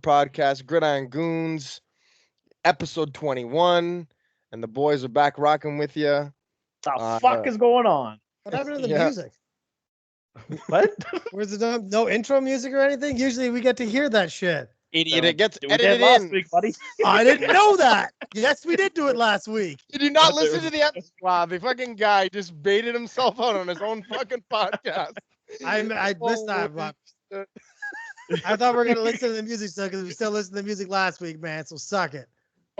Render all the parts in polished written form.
podcast, Gridiron Goons, episode 21, and the boys are back rocking with you. The fuck is going on? What happened to the Yeah. music? What? Where's the no intro music or anything? Usually we get to hear that shit. Idiot, it gets We did edited last in. week, buddy. I didn't know that. Yes, we did do it last week. Did you not listen to the episode? Wow, the fucking guy just baited himself out on his own fucking podcast. I missed that. But I thought we were gonna listen to the music still because we still listened to the music last week, man. So suck it.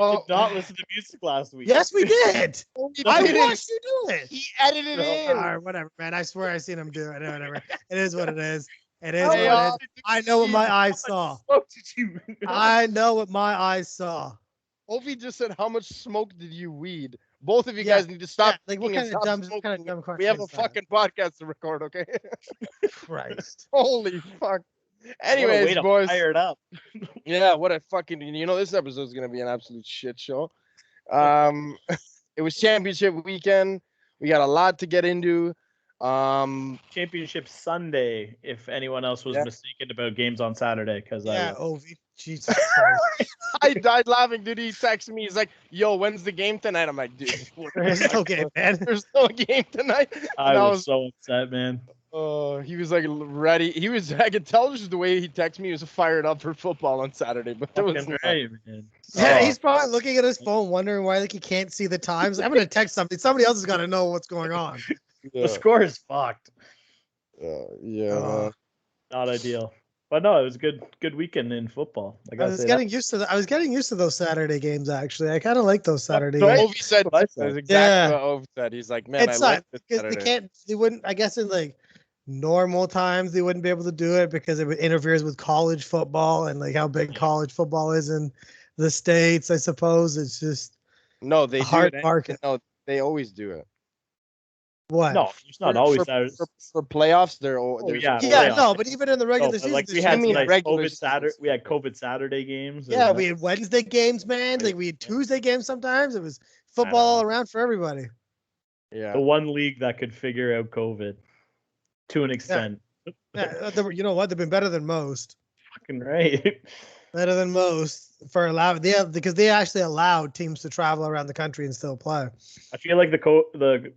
Oh, Did not listen to music last week. Yes, we did. I didn't. watched you do it. He edited No. in. All right, whatever, man. I swear I seen him do it. Whatever. It is what it is. It is Oh, what it yeah. is. I know what my eyes saw. What did you? I know what my eyes saw. Ovi just said, "How much smoke did you weed?" Both of you Yeah, guys need to stop. yeah, like, what drinking and kind of stop dumb smoking. question We have a is that? fucking podcast to record, okay? Christ. Holy fuck. What a way Anyways, to boys. fire it up. Yeah, what a fucking. This episode is gonna be an absolute shit show. It was championship weekend. We got a lot to get into. Championship Sunday. If anyone else was Yeah. mistaken about games on Saturday, because Yeah, I Ovi. Jesus Christ. I died laughing, dude. He texted me. He's like, "Yo, when's the game tonight?" I'm like, "Dude, It's okay, man. there's no game tonight." I And was so upset, man. He was like ready. I could tell just the way he texted me. He was fired up for football on Saturday, but there was Fucking not. right, man. Yeah, Oh, he's probably looking at his phone, wondering why he can't see the times. I'm gonna text somebody. Somebody else has got to know what's going on. Yeah, the score is fucked. yeah. Oh. Not ideal. But no, it was a good weekend in football. I I gotta was say getting used to I was getting used to those Saturday games. Actually, I kind of like those Saturday So games. Ovi said, What I that's said. exactly Yeah. what Ovi said. He's like, "Man, It I like sucks this because they Saturday." can't. They wouldn't. I guess in like normal times they wouldn't be able to do it because it interferes with college football and like how big college football is in the States. I suppose it's just No, they a do hard it. market. No, they always do it. What? No, it's not For- always for, Saturday. for playoffs. They're yeah. Yeah, playoffs. no, but even in the regular No, but, season, like there's we so had I mean, some nice regular COVID Saturday. seasons. We had COVID Saturday games. yeah, we had Wednesday games, man. Like we had Tuesday games sometimes. It was football all around for everybody. Yeah. the one league that could figure out COVID to an extent. Yeah, you know what? They've been better than most. Fucking right. Better than most for because they actually allowed teams to travel around the country and still play. I feel like the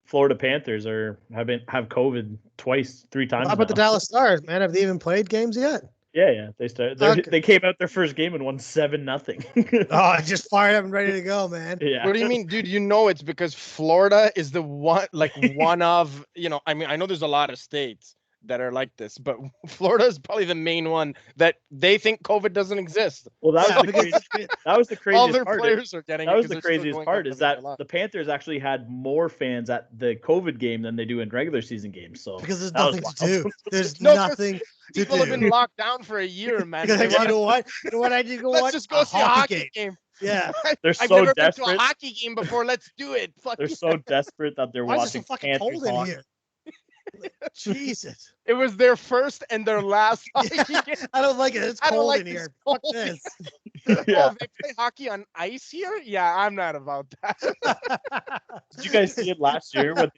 Florida Panthers have COVID twice, 3 times. How about the now. Dallas Stars, man? Have they even played games yet? Yeah. They started. Okay. They came out their first game and won 7-0. Oh, I just fired up and ready to go, man. Yeah. What do you mean, dude? It's because Florida is the one, one of, I mean, I know there's a lot of states that are like this, but Florida is probably the main one that they think COVID doesn't exist. Well, that Yeah, was the because that was the All craziest their part. players are getting That it was 'cause the they're still craziest going part up is that a lot. the Panthers actually had more fans at the COVID game than they do in regular season games. So because there's that was nothing to wild. do. There's No, 'cause nothing to people have do. been locked down for a year, man. Because They you wanna- know what? You know what I did go Let's watch? just go see a hockey game. Yeah. They're I've so never been to a desperate. hockey game before. Let's do it. Fuck They're yeah. so desperate that they're Why is it watching so fucking Panthers cold in hockey. here? Jesus. It was their first and their last hockey game. I don't like it. It's I don't cold like in this here. cold Fuck this. Yeah. Oh, they play hockey on ice here? Yeah, I'm not about that. Did you guys see it last year? When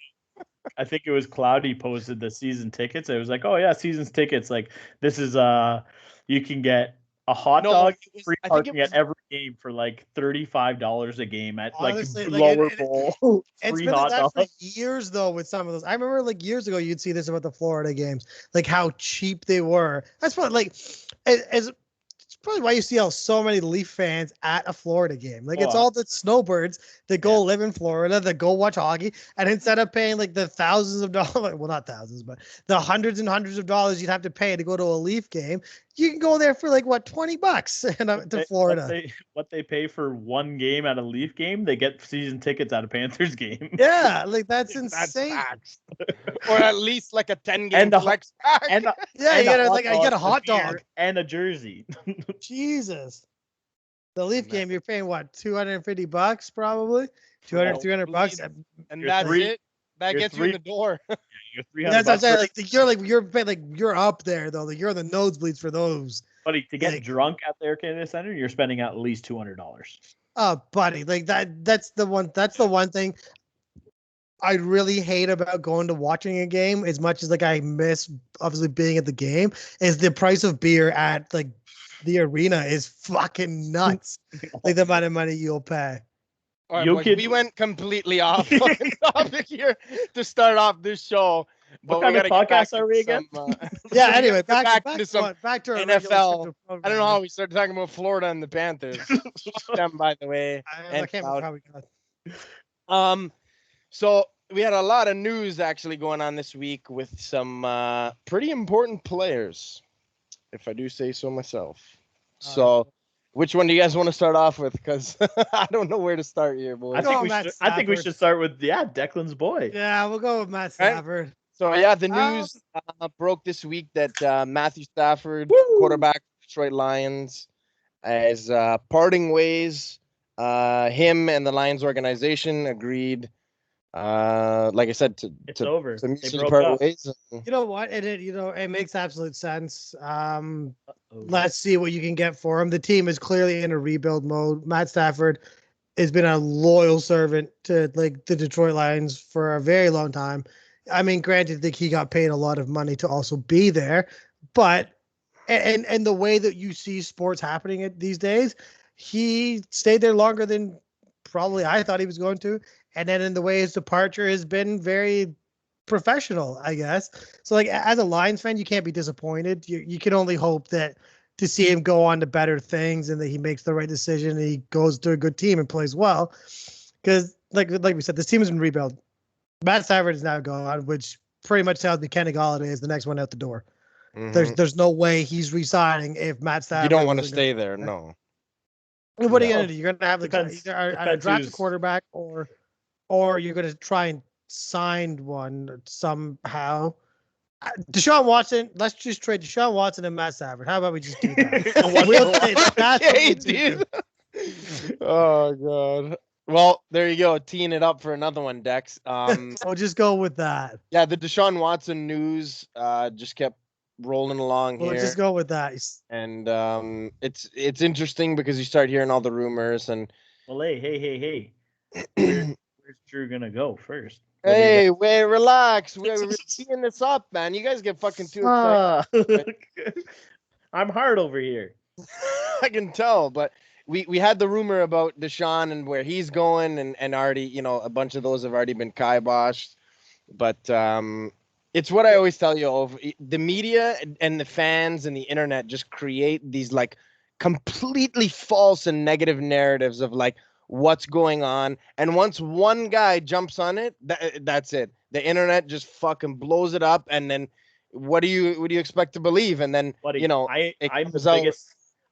I think it was Cloudy posted the season tickets. It was like, oh yeah, season's tickets. Like this is you can get a hot No, dog, it was- free I think it parking was- at every game for like $35 a game at Honestly, like like, lower it- bowl. It's Free been like hot that dog. for years, though, with some of those. I remember, like, years ago, you'd see this about the Florida games, like how cheap they were. That's probably, like, as it's probably why you see so many Leaf fans at a Florida game. Like, it's Oh, all the snowbirds that go live in Florida, that go watch hockey, and instead of paying, like, the thousands of dollars, well, not thousands, but the hundreds and hundreds of dollars you'd have to pay to go to a Leaf game, you can go there for, like, what, $20 and to Florida. What they pay for one game at a Leaf game, they get season tickets at a Panthers game. Yeah, like, that's That's insane. facts. Or at least like a 10-game And the- flex pack. And Yeah, and you a gotta, hot like, you get a dog, hot beer, dog. and a jersey. Jesus. The Leaf Man. game, you're paying what, $250 probably? 200, Well, $300. And You're that's three- it. That you're gets you in the door. You're $300 That's what I'm saying. for- You're up there though. Like you're the nosebleeds for those. buddy, to get like- drunk at the Air Canada Center, you're spending at least $200. Oh, buddy, like that's the one thing I really hate about going to watching a game as much as like I miss obviously being at the game is the price of beer at like the arena is fucking nuts. Like the amount of money you'll pay. All right, You boys, could- we went completely off fucking topic here to start off this show. What But kind we of gotta get back podcast are into we again? some, Yeah. we Anyway, gotta get back into to some what? Back to our NFL. regular scheduled I don't know programming. how we started talking about Florida and the Panthers. Fuck them, by the way. I And can't Cloud. remember how we got. So we had a lot of news actually going on this week with some pretty important players, if I do say so myself. So, which one do you guys want to start off with? Because I don't know where to start here, boys. I think we should start with Declan's boy. Yeah, we'll go with Matt Stafford. So yeah, the news broke this week that Matthew Stafford, quarterback for Detroit Lions, is parting ways. Him and the Lions organization agreed, like I said, It's over. to They mutually broke part up. ways. You know what? It makes absolute sense. Let's see what you can get for him. The team is clearly in a rebuild mode. Matt Stafford has been a loyal servant to like the Detroit Lions for a very long time. I mean, granted, I think he got paid a lot of money to also be there, but and the way that you see sports happening these days, he stayed there longer than probably I thought he was going to. And then in the way his departure has been very professional, I guess. So like as a Lions fan, you can't be disappointed. You can only hope that to see him go on to better things and that he makes the right decision and he goes to a good team and plays well. Because like we said, this team is in rebuild. Matt Stafford is now gone, which pretty much tells me Kenny Golladay is the next one out the door. Mhm. There's no way he's resigning if Matt Stafford. You don't want to wasn't stay gonna- there, no. What are you No. gonna do? You're gonna have like Depends- either depends draft a who's- quarterback or you're gonna try and sign one somehow. Deshaun Watson. Let's just trade Deshaun Watson and Matt Stafford. How about we just do that? We'll take- that's what Okay, we do. dude. Oh god. Well, there you go, teeing it up for another one, Dex. We'll just go with that. Yeah, the Deshaun Watson news just kept rolling along We'll here. just go with that. And it's interesting because you start hearing all the rumors and Well, hey. Where's Drew gonna go first? What do you hey, wait, relax. We're teeing this up, man. You guys get fucking too excited. I'm hard over here. I can tell, but we had the rumor about Deshaun and where he's going, and already, you know, a bunch of those have already been kiboshed. But it's what I always tell you, of the media and the fans and the internet just create these like completely false and negative narratives of like what's going on. And once one guy jumps on it, that's it. The internet just fucking blows it up, and then what do you expect to believe? And then Buddy, you know,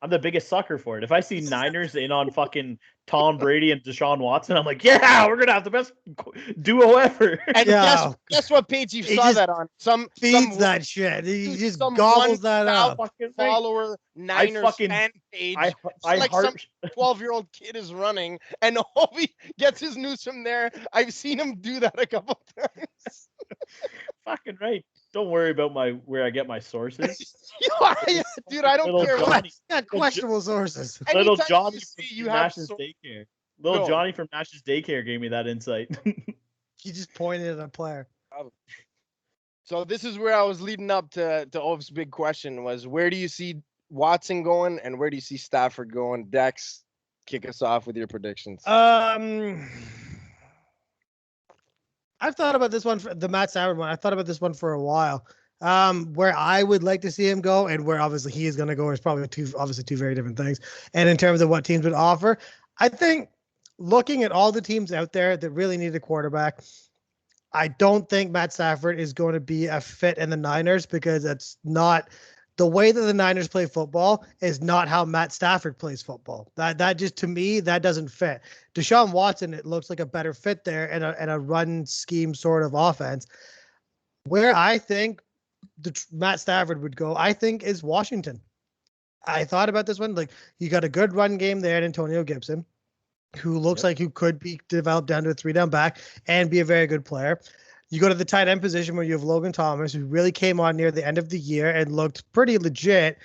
I'm the biggest sucker for it. If I see Niners in on fucking Tom Brady and Deshaun Watson, I'm like, yeah, we're gonna have the best duo ever. and Yeah. guess what page you He saw just that on? Some Feeds that shit. He just some gobbles that 1,000 up. Fucking right. follower Niners fucking- fan page. I like heart 12-year-old kid is running, and Obi gets his news from there. I've seen him do that a couple times. fucking right. Don't worry about where I get my sources. Dude, I don't Little care. Johnny. Got questionable sources. Little Anytime Johnny you see from you have Nash's so- daycare. Little No. Johnny from Nash's daycare gave me that insight. He just pointed at a player. So this is where I was leading up to Ov's big question was, where do you see Watson going and where do you see Stafford going? Dex, kick us off with your predictions. I've thought about this one for the Matt Stafford one. I thought about this one for a while. Where I would like to see him go and where obviously he is going to go is probably two very different things. And in terms of what teams would offer, I think looking at all the teams out there that really need a quarterback, I don't think Matt Stafford is going to be a fit in the Niners because it's not the way that the Niners play football is not how Matt Stafford plays football. That just, to me, that doesn't fit. Deshaun Watson, it looks like a better fit there in a run scheme sort of offense. Where I think Matt Stafford would go, I think, is Washington. I thought about this one. Like, you got a good run game there in Antonio Gibson, who looks like who could be developed down to a 3-down back and be a very good player. You go to the tight end position where you have Logan Thomas, who really came on near the end of the year and looked pretty legit,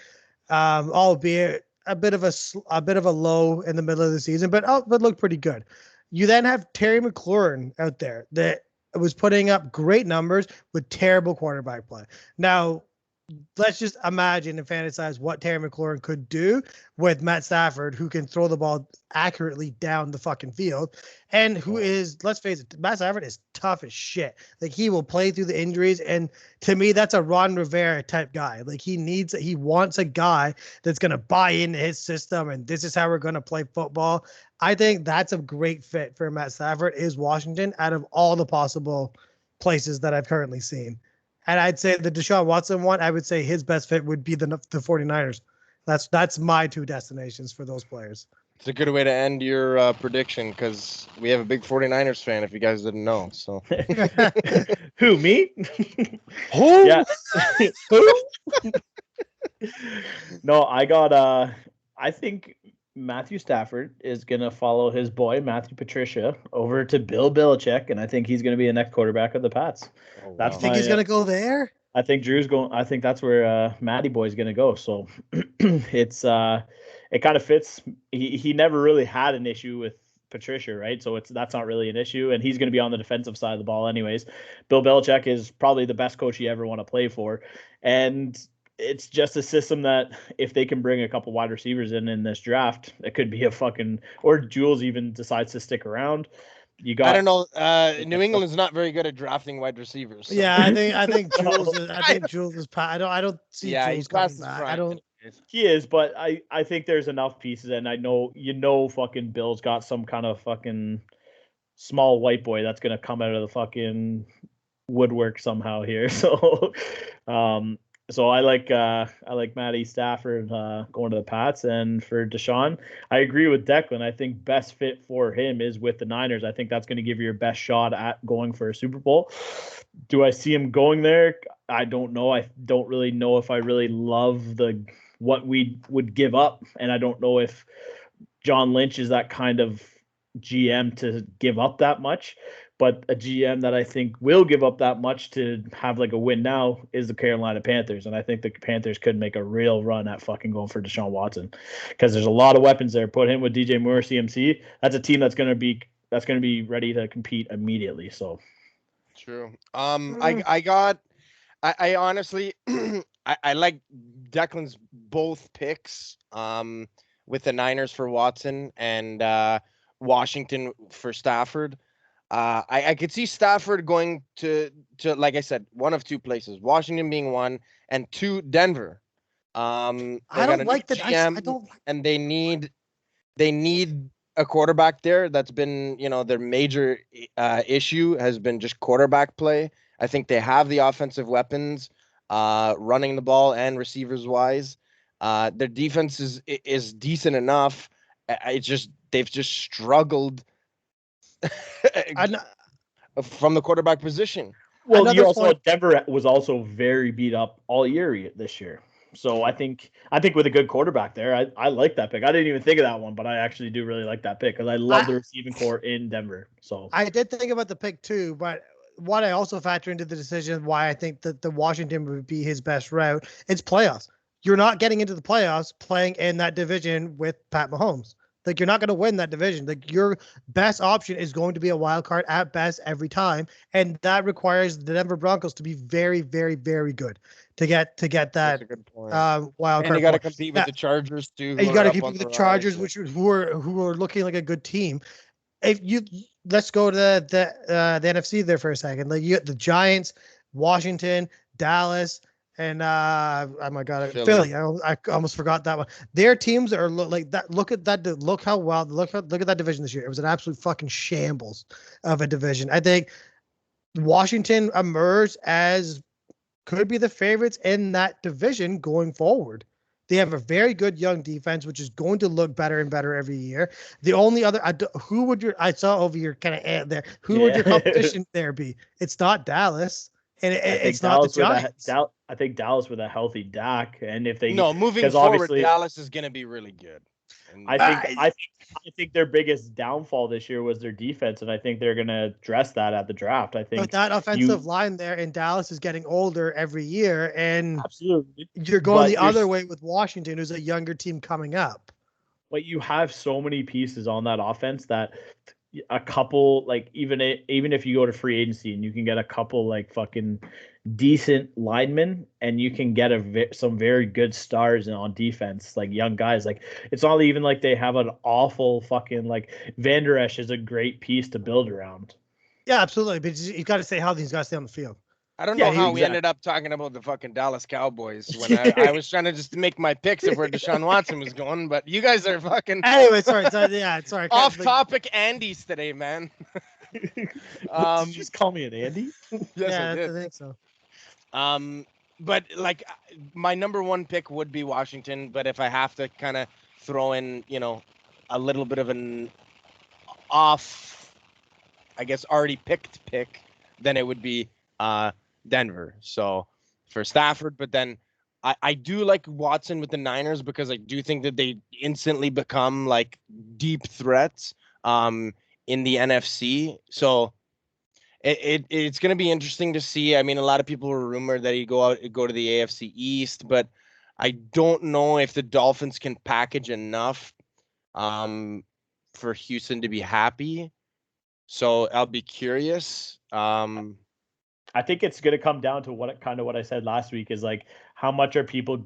albeit a bit of a low in the middle of the season, but looked pretty good. You then have Terry McLaurin out there that was putting up great numbers with terrible quarterback play. Now, let's just imagine and fantasize what Terry McLaurin could do with Matt Stafford, who can throw the ball accurately down the fucking field, and who is, let's face it, Matt Stafford is tough as shit. Like, he will play through the injuries, and to me, that's a Ron Rivera type guy. Like, he wants a guy that's gonna buy into his system, and this is how we're gonna play football. I think that's a great fit for Matt Stafford, is Washington, out of all the possible places that I've currently seen. And I'd say the Deshaun Watson one, I would say his best fit would be the 49ers. That's my two destinations for those players. It's a good way to end your prediction, because we have a big 49ers fan, if you guys didn't know. So Who, me? who? Yeah. Who? No, I think Matthew Stafford is going to follow his boy, Matthew Patricia, over to Bill Belichick, and I think he's going to be the next quarterback of the Pats. Oh, That's I think he's going to go there? I think Drew's going. I think that's where Matty Boy's going to go. So it's it kind of fits. He never really had an issue with Patricia, right? So that's not really an issue, and he's going to be on the defensive side of the ball anyways. Bill Belichick is probably the best coach you ever want to play for, and it's just a system that if they can bring a couple wide receivers in this draft, it could be a fucking, or Jules even decides to stick around. I don't know. New England's not very good at drafting wide receivers. So. Yeah, I think Jules is. I think Jules is. I don't see. Yeah, Jules he's coming past his back. prime. I don't. He is, but I think there's enough pieces, and I know fucking Bill's got some kind of fucking small white boy that's gonna come out of the fucking woodwork somehow here. So, so I like Matty Stafford going to the Pats, and for Deshaun, I agree with Declan. I think best fit for him is with the Niners. I think that's going to give you your best shot at going for a Super Bowl. Do I see him going there? I don't know. I don't really know if I really love what we would give up, and I don't know if John Lynch is that kind of GM to give up that much. But a GM that I think will give up that much to have like a win now is the Carolina Panthers. And I think the Panthers could make a real run at fucking going for Deshaun Watson, because there's a lot of weapons there. Put him with DJ Moore, CMC. That's a team that's going to be ready to compete immediately. So true. I honestly, I like Declan's both picks, with the Niners for Watson and Washington for Stafford. I could see Stafford going to, like I said, one of two places, Washington being one, and two, Denver. I don't like that. I don't. And they need a quarterback there. That's been, their major issue has been just quarterback play. I think they have the offensive weapons, running the ball and receivers wise. Their defense is decent enough. They've just struggled from the quarterback position. Well, Denver was also very beat up all year this year. So I think with a good quarterback there, I like that pick. I didn't even think of that one, but I actually do really like that pick because I love the receiving core in Denver. So I did think about the pick too, but what I also factor into the decision why I think that the Washington would be his best route, it's playoffs. You're not getting into the playoffs playing in that division with Pat Mahomes. Like, you're not going to win that division. Like, your best option is going to be a wild card at best every time, and that requires the Denver Broncos to be very, very, very good to get that wild card. And you got to compete with the Chargers too. You got to compete with the Chargers, who are looking like a good team. Let's go to the NFC there for a second. Like, you got the Giants, Washington, Dallas. And oh my God, Philly. I almost forgot that one. Their teams are like that. Look at that. Look at that division this year. It was an absolute fucking shambles of a division. I think Washington emerged as could be the favorites in that division going forward. They have a very good young defense, which is going to look better and better every year. The only other, I saw over your kind of there. Who would your competition there be? It's not Dallas. And it's not the Giants. I think Dallas with a healthy Dak, and if they moving forward, Dallas is going to be really good. I think their biggest downfall this year was their defense, and I think they're going to address that at the draft. I think, but that offensive line there in Dallas is getting older every year, and absolutely, you're going the other way with Washington, who's a younger team coming up. But you have so many pieces on that offense that a couple, like even if you go to free agency and you can get a couple like fucking decent linemen and you can get some very good stars on defense, like young guys. Like it's not even like they have an awful fucking like Van Der Esch is a great piece to build around. Yeah, absolutely. But you got to stay healthy. He's got to stay on the field. I don't know how we ended up talking about the fucking Dallas Cowboys when I was trying to just make my picks of where Deshaun Watson was going, but you guys are fucking. Anyway, sorry. Off topic Andes today, man. Did you just call me an Andy? Yes, yeah, I did. I think so. But like my number one pick would be Washington, but if I have to kind of throw in, a little bit of an off, I guess already picked pick, then it would be Denver. So for Stafford, but then I do like Watson with the Niners because I do think that they instantly become like deep threats in the NFC. So it's going to be interesting to see. I mean, a lot of people were rumored that he'd go to the AFC East, but I don't know if the Dolphins can package enough for Houston to be happy. So I'll be curious. I think it's going to come down to what I said last week is like, how much are people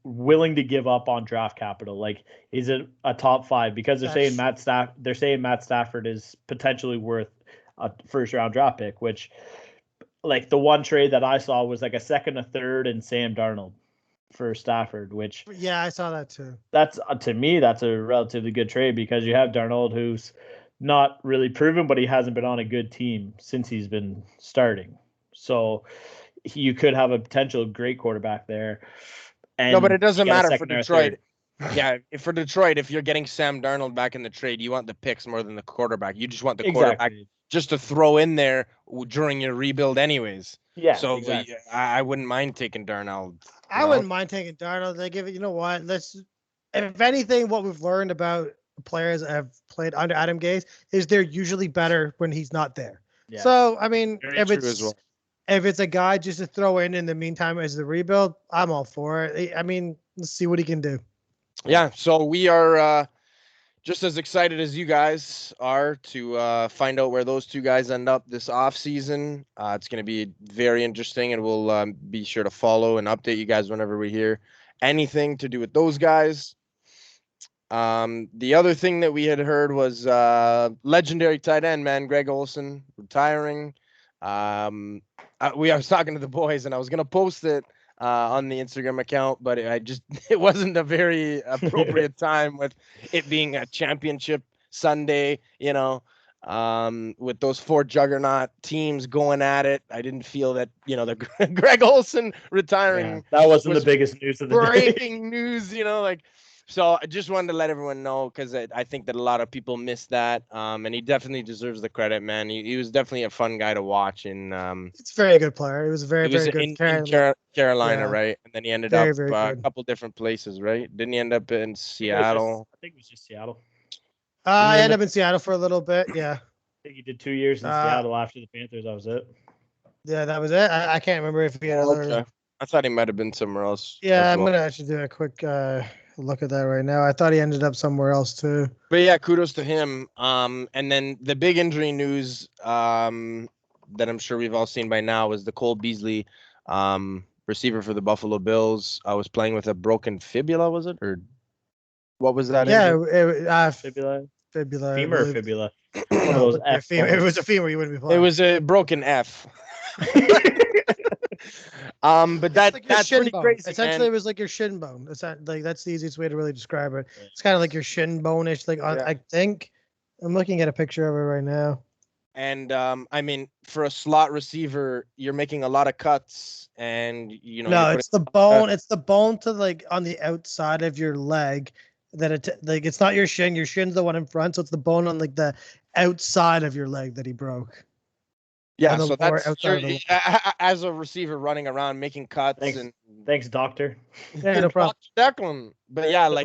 willing to give up on draft capital? Like, is it a top 5? Because they're saying Matt Stafford is potentially worth a first round draft pick, which like the one trade that I saw was like a second, a third, and Sam Darnold for Stafford, which yeah, I saw that too. That's to me, that's a relatively good trade because you have Darnold, who's not really proven, but he hasn't been on a good team since he's been starting. So you could have a potential great quarterback there. And no, but it doesn't matter for Detroit. Yeah, for Detroit, if you're getting Sam Darnold back in the trade, you want the picks more than the quarterback. You just want the quarterback just to throw in there during your rebuild anyways. Yeah. So exactly. I wouldn't mind taking Darnold. I wouldn't mind taking Darnold. They give it, you know what? If anything, what we've learned about players that have played under Adam Gase is they're usually better when he's not there. Yeah. So, I mean, if it's a guy just to throw in the meantime as the rebuild, I'm all for it. I mean, let's see what he can do. Yeah, so we are just as excited as you guys are to find out where those two guys end up this offseason. It's going to be very interesting, and we'll be sure to follow and update you guys whenever we hear anything to do with those guys. The other thing that we had heard was legendary tight end, man, Greg Olsen retiring. I was talking to the boys, and I was going to post it on the Instagram account, but it wasn't a very appropriate time with it being a championship Sunday, with those 4 juggernaut teams going at it. I didn't feel that, the Greg Olsen retiring. Yeah, that wasn't the biggest news of the breaking news, So I just wanted to let everyone know because I think that a lot of people missed that, and he definitely deserves the credit, man. He was definitely a fun guy to watch. And it's a very good player. He was very good in Carolina, right? And then he ended up a couple different places, right? Didn't he end up in Seattle? I think it was just Seattle. I ended up in Seattle for a little bit, yeah. I think he did 2 years in Seattle after the Panthers. That was it. Yeah, that was it. I can't remember if he had other. I thought he might have been somewhere else. Yeah, I'm gonna actually do a quick look at that right now. I thought he ended up somewhere else too. But yeah, kudos to him. And then the big injury news that I'm sure we've all seen by now is the Cole Beasley, receiver for the Buffalo Bills. I was playing with a broken fibula, was it? Or what was that? Yeah, fibula. Femur or fibula. One of those F. It was a femur. You wouldn't be playing. It was a broken F. But that's pretty crazy. Essentially, it was like your shin bone. That's the easiest way to really describe it. It's kind of like your shin bone-ish. I think I'm looking at a picture of it right now. And I mean, for a slot receiver, you're making a lot of cuts, and No, it's the bone. It's the bone to on the outside of your leg. That it's not your shin. Your shin's the one in front, so it's the bone on the outside of your leg that he broke. Yeah, so that's as a receiver running around making cuts. Thanks, doctor. Yeah, no problem. Declan. But yeah,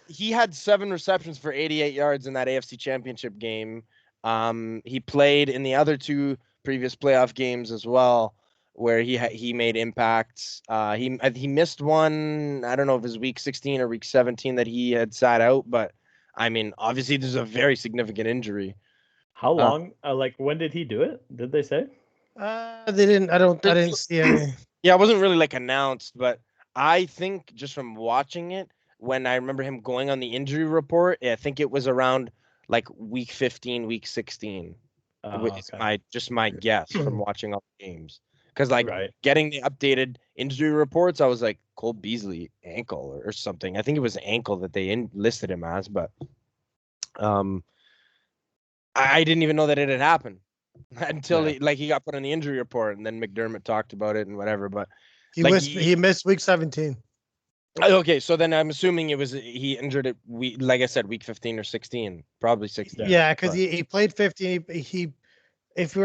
he had 7 receptions for 88 yards in that AFC Championship game. He played in the other 2 previous playoff games as well, where he made impacts. He missed one. I don't know if it was week 16 or week 17 that he had sat out, but I mean, obviously this is a very significant injury. How long? Like, when did he do it? Did they say? They didn't. I didn't see any. Yeah, it wasn't really like announced, but I think just from watching it, when I remember him going on the injury report, I think it was around like week 15, week 16. It's Okay. my guess from watching all the games. Because like Right. getting the updated injury reports, I was like Cole Beasley ankle or something. I think it was ankle that they listed him as, but I didn't even know that it had happened until he got put on the injury report, and then McDermott talked about it and whatever. But He missed week 17. okay, so then I'm assuming it was he injured it. Like I said, week 15 or 16, probably 16. Yeah, because he played 15.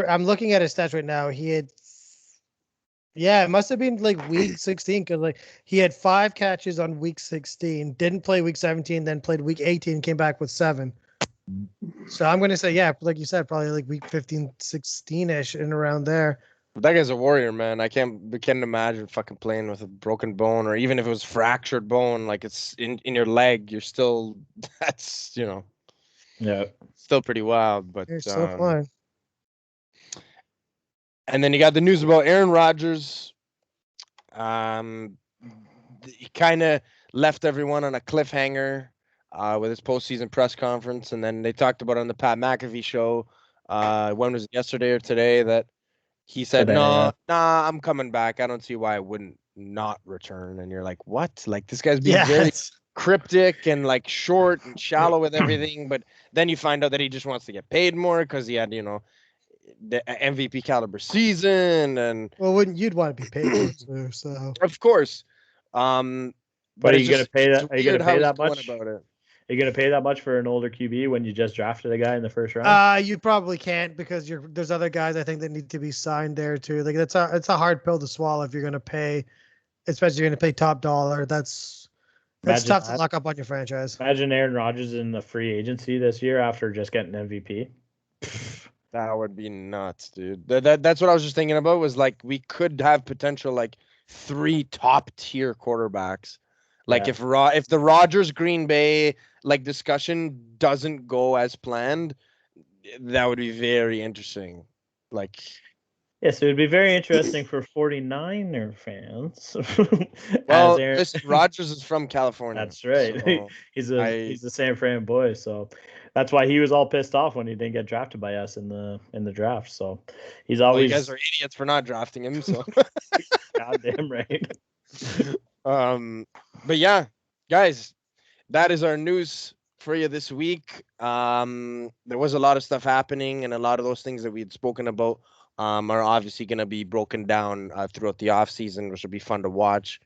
I'm looking at his stats right now, he had. Yeah, it must have been like week 16 because like he had 5 catches on week 16, didn't play week 17, then played week 18, came back with 7. So I'm gonna say, yeah, like you said, probably like week 15, 16-ish and around there. That guy's a warrior, man. I can't imagine fucking playing with a broken bone, or even if it was fractured bone, like it's in your leg, you're still that's still pretty wild. But You're still fine. And then you got the news about Aaron Rodgers. He kind of left everyone on a cliffhanger with his postseason press conference, and then they talked about it on the Pat McAfee show. When was it, yesterday or today, that he said, "No, I'm coming back. I don't see why I wouldn't not return." And you're like, "What?" Like this guy's being very cryptic and like short and shallow with everything. But then you find out that he just wants to get paid more because he had, the MVP caliber season, and you'd want to be paid more too, so of course. But are you gonna pay that? Are you gonna pay that much? About it. Are you gonna pay that much for an older QB when you just drafted a guy in the first round? You probably can't because there's other guys I think that need to be signed there too. Like it's a hard pill to swallow if you're gonna pay, especially if you're gonna pay top dollar. That's tough to lock up on your franchise. Imagine Aaron Rodgers in the free agency this year after just getting MVP. That would be nuts, dude. That's what I was just thinking about, was like we could have potential like 3 top tier quarterbacks. Like if the Rodgers Green Bay like discussion doesn't go as planned, that would be very interesting. Like yes, it would be very interesting for 49er fans. Well, Rodgers is from California. That's right. So he's the San Fran boy, so that's why he was all pissed off when he didn't get drafted by us in the draft. So he's always. You guys are idiots for not drafting him. So goddamn right. But yeah, guys, that is our news for you this week. There was a lot of stuff happening, and a lot of those things that we had spoken about are obviously going to be broken down throughout the off season, which will be fun to watch.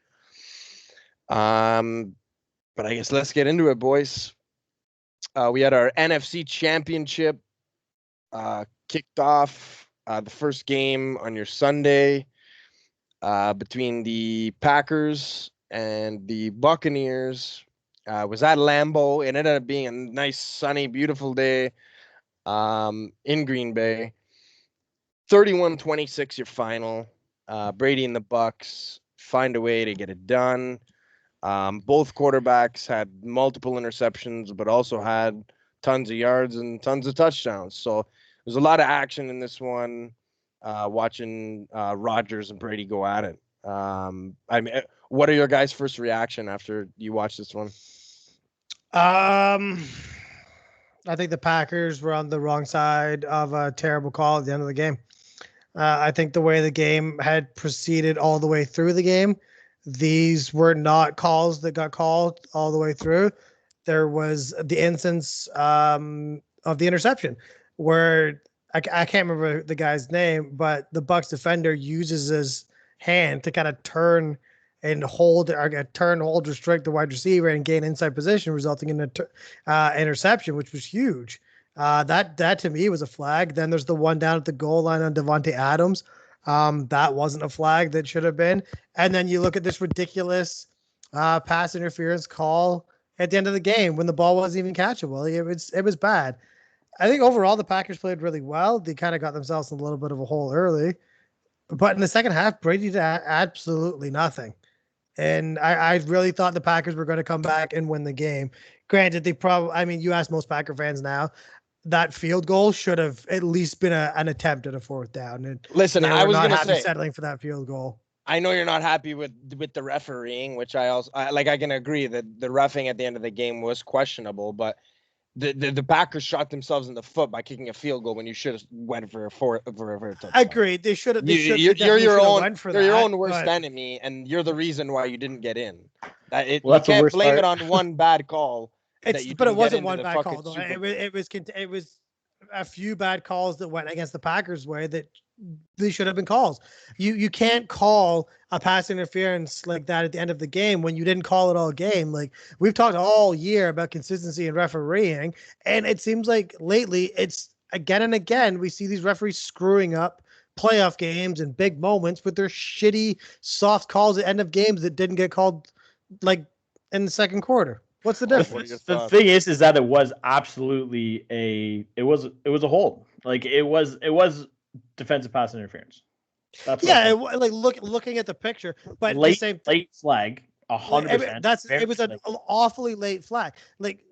But I guess let's get into it, boys. We had our NFC Championship kicked off, the first game on your Sunday between the Packers and the Buccaneers. Was at Lambeau. It ended up being a nice, sunny, beautiful day in Green Bay. 31-26 your final. Brady and the Bucs find a way to get it done. Both quarterbacks had multiple interceptions, but also had tons of yards and tons of touchdowns. So there's a lot of action in this one. Watching Rodgers and Brady go at it. I mean, what are your guys' first reaction after you watch this one? I think the Packers were on the wrong side of a terrible call at the end of the game. I think the way the game had proceeded all the way through the game, these were not calls that got called all the way through. There was the instance of the interception where I can't remember the guy's name, but the Bucs defender uses his hand to kind of turn and hold, restrict the wide receiver and gain inside position, resulting in an interception, which was huge. That to me was a flag. Then there's the one down at the goal line on Devontae Adams. That wasn't a flag that should have been. And then you look at this ridiculous pass interference call at the end of the game when the ball wasn't even catchable. It was bad. I think overall the Packers played really well. They kind of got themselves in a little bit of a hole early. But in the second half, Brady did absolutely nothing. And I really thought the Packers were going to come back and win the game. Granted, you ask most Packer fans now, that field goal should have at least been an attempt at a fourth down. And Listen, they I were was not gonna happy say, settling for that field goal. I know you're not happy with the refereeing, which I can agree that the reffing at the end of the game was questionable, but the Packers shot themselves in the foot by kicking a field goal when you should have went for a touchdown. Agreed. They should have. You're your own worst enemy, and you're the reason why you didn't get in. You can't blame it on one bad call. But it wasn't one bad call though. It was a few bad calls that went against the Packers' way that they should have been calls. You can't call a pass interference like that at the end of the game when you didn't call it all game. Like we've talked all year about consistency in refereeing, and it seems like lately it's again and again we see these referees screwing up playoff games and big moments with their shitty soft calls at the end of games that didn't get called like in the second quarter. What's the difference? The thing is that it was absolutely it was a hold. Like it was defensive pass interference. That's looking at the picture, but late the same late flag, 100%. It was an awfully late flag. Like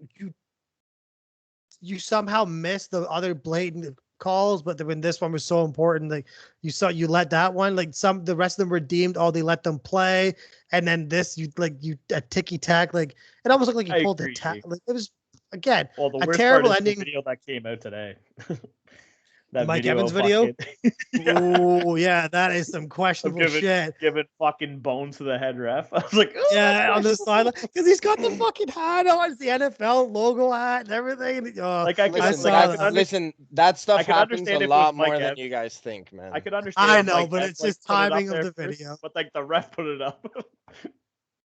you somehow missed the other blatant calls, but when this one was so important, like you let that one, like the rest of them were deemed, they let them play, and then this a ticky tack, like it almost looked like you pulled the tack. Like it was again the a terrible ending. The video that came out today. That Mike Evans video. Oh yeah, that is some questionable shit. Giving fucking bones to the head ref. I was like, oh, yeah, on the sideline because he's got the fucking hat on, it's the NFL logo hat and everything. Listen, that stuff happens a lot more than you guys think, man. I could understand. I know, but it's just timing of the video. But like the ref put it up.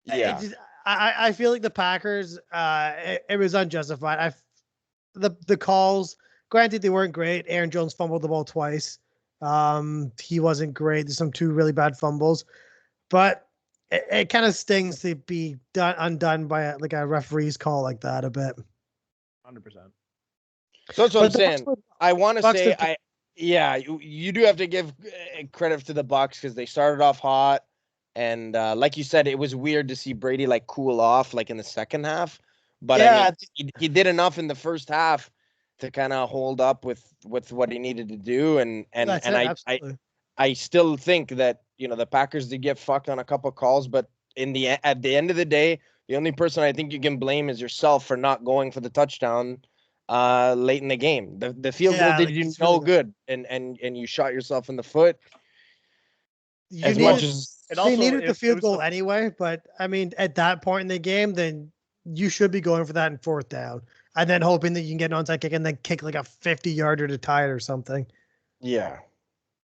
Yeah, I feel like the Packers, it was unjustified. The calls. Granted, they weren't great. Aaron Jones fumbled the ball twice. He wasn't great. There's two really bad fumbles, but it kind of stings to be undone by a referee's call like that a bit. 100%. So that's what I'm saying. I want to say, you do have to give credit to the Bucs because they started off hot, and like you said, it was weird to see Brady cool off in the second half. But I mean, he did enough in the first half to kind of hold up with what he needed to do, and I still think that the Packers did get fucked on a couple of calls, but at the end of the day, the only person I think you can blame is yourself for not going for the touchdown late in the game. The field goal did you no good, and you shot yourself in the foot. They needed the field goal anyway, but I mean at that point in the game, then you should be going for that in fourth down. And then hoping that you can get an onside kick and then kick a 50-yarder to tie it or something. Yeah.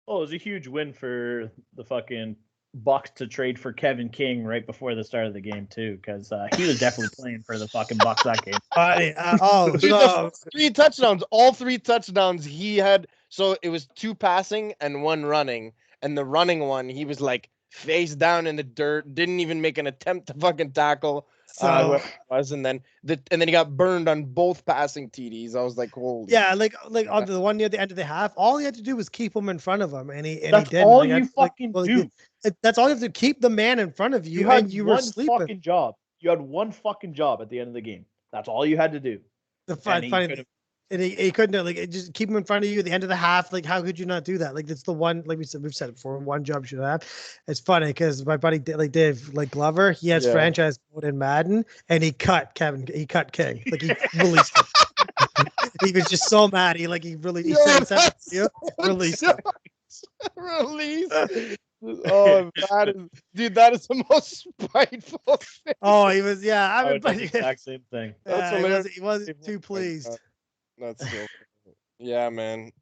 Oh, it was a huge win for the fucking Bucs to trade for Kevin King right before the start of the game too, because he was definitely playing for the fucking Bucs that game. 3 touchdowns. All 3 touchdowns he had. So it was 2 passing and 1 running, and the running one he was face down in the dirt, didn't even make an attempt to fucking tackle. And then he got burned on both passing TDs. I was like, holy. Yeah, on the one near the end of the half, all he had to do was keep him in front of him, and he did. That's all you fucking do. That's all you have to keep the man in front of you. You were sleeping. Fucking job. You had one fucking job at the end of the game. That's all you had to do. And he couldn't just keep him in front of you at the end of the half. How could you not do that? That's the one, we've said it before, one job you should have. It's funny because my buddy Dave Glover, he has franchise mode in Madden, and he cut King. He released him. He was just so mad. He released him. Release. Oh, that is the most spiteful thing. Oh, he was, I would do the exact same thing. He wasn't too pleased. That's so funny. Yeah, man.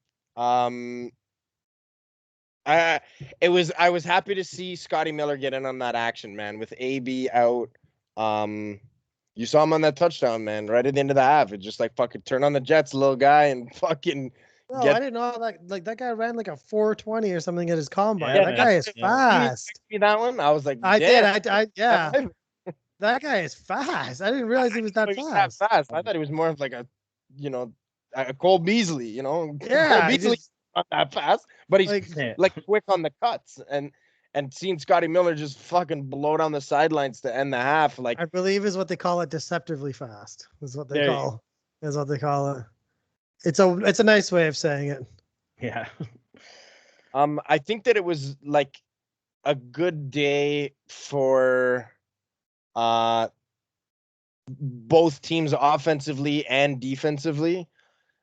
I was happy to see Scotty Miller get in on that action, man. With AB out, you saw him on that touchdown, man. Right at the end of the half, it just fucking turn on the Jets, little guy, and fucking. No, I didn't know that guy ran a 4.20 or something at his combine. That guy is fast. You see that one? I was like, I did. Yeah. That guy is fast. I didn't realize he was that fast. I thought he was more of a Cole Beasley, Yeah, Cole Beasley's not that fast, but he's quick on the cuts, and seeing Scotty Miller just fucking blow down the sidelines to end the half, I believe is what they call it, deceptively fast. Is what they call it. It's a nice way of saying it. Yeah. I think that it was like a good day for both teams offensively and defensively,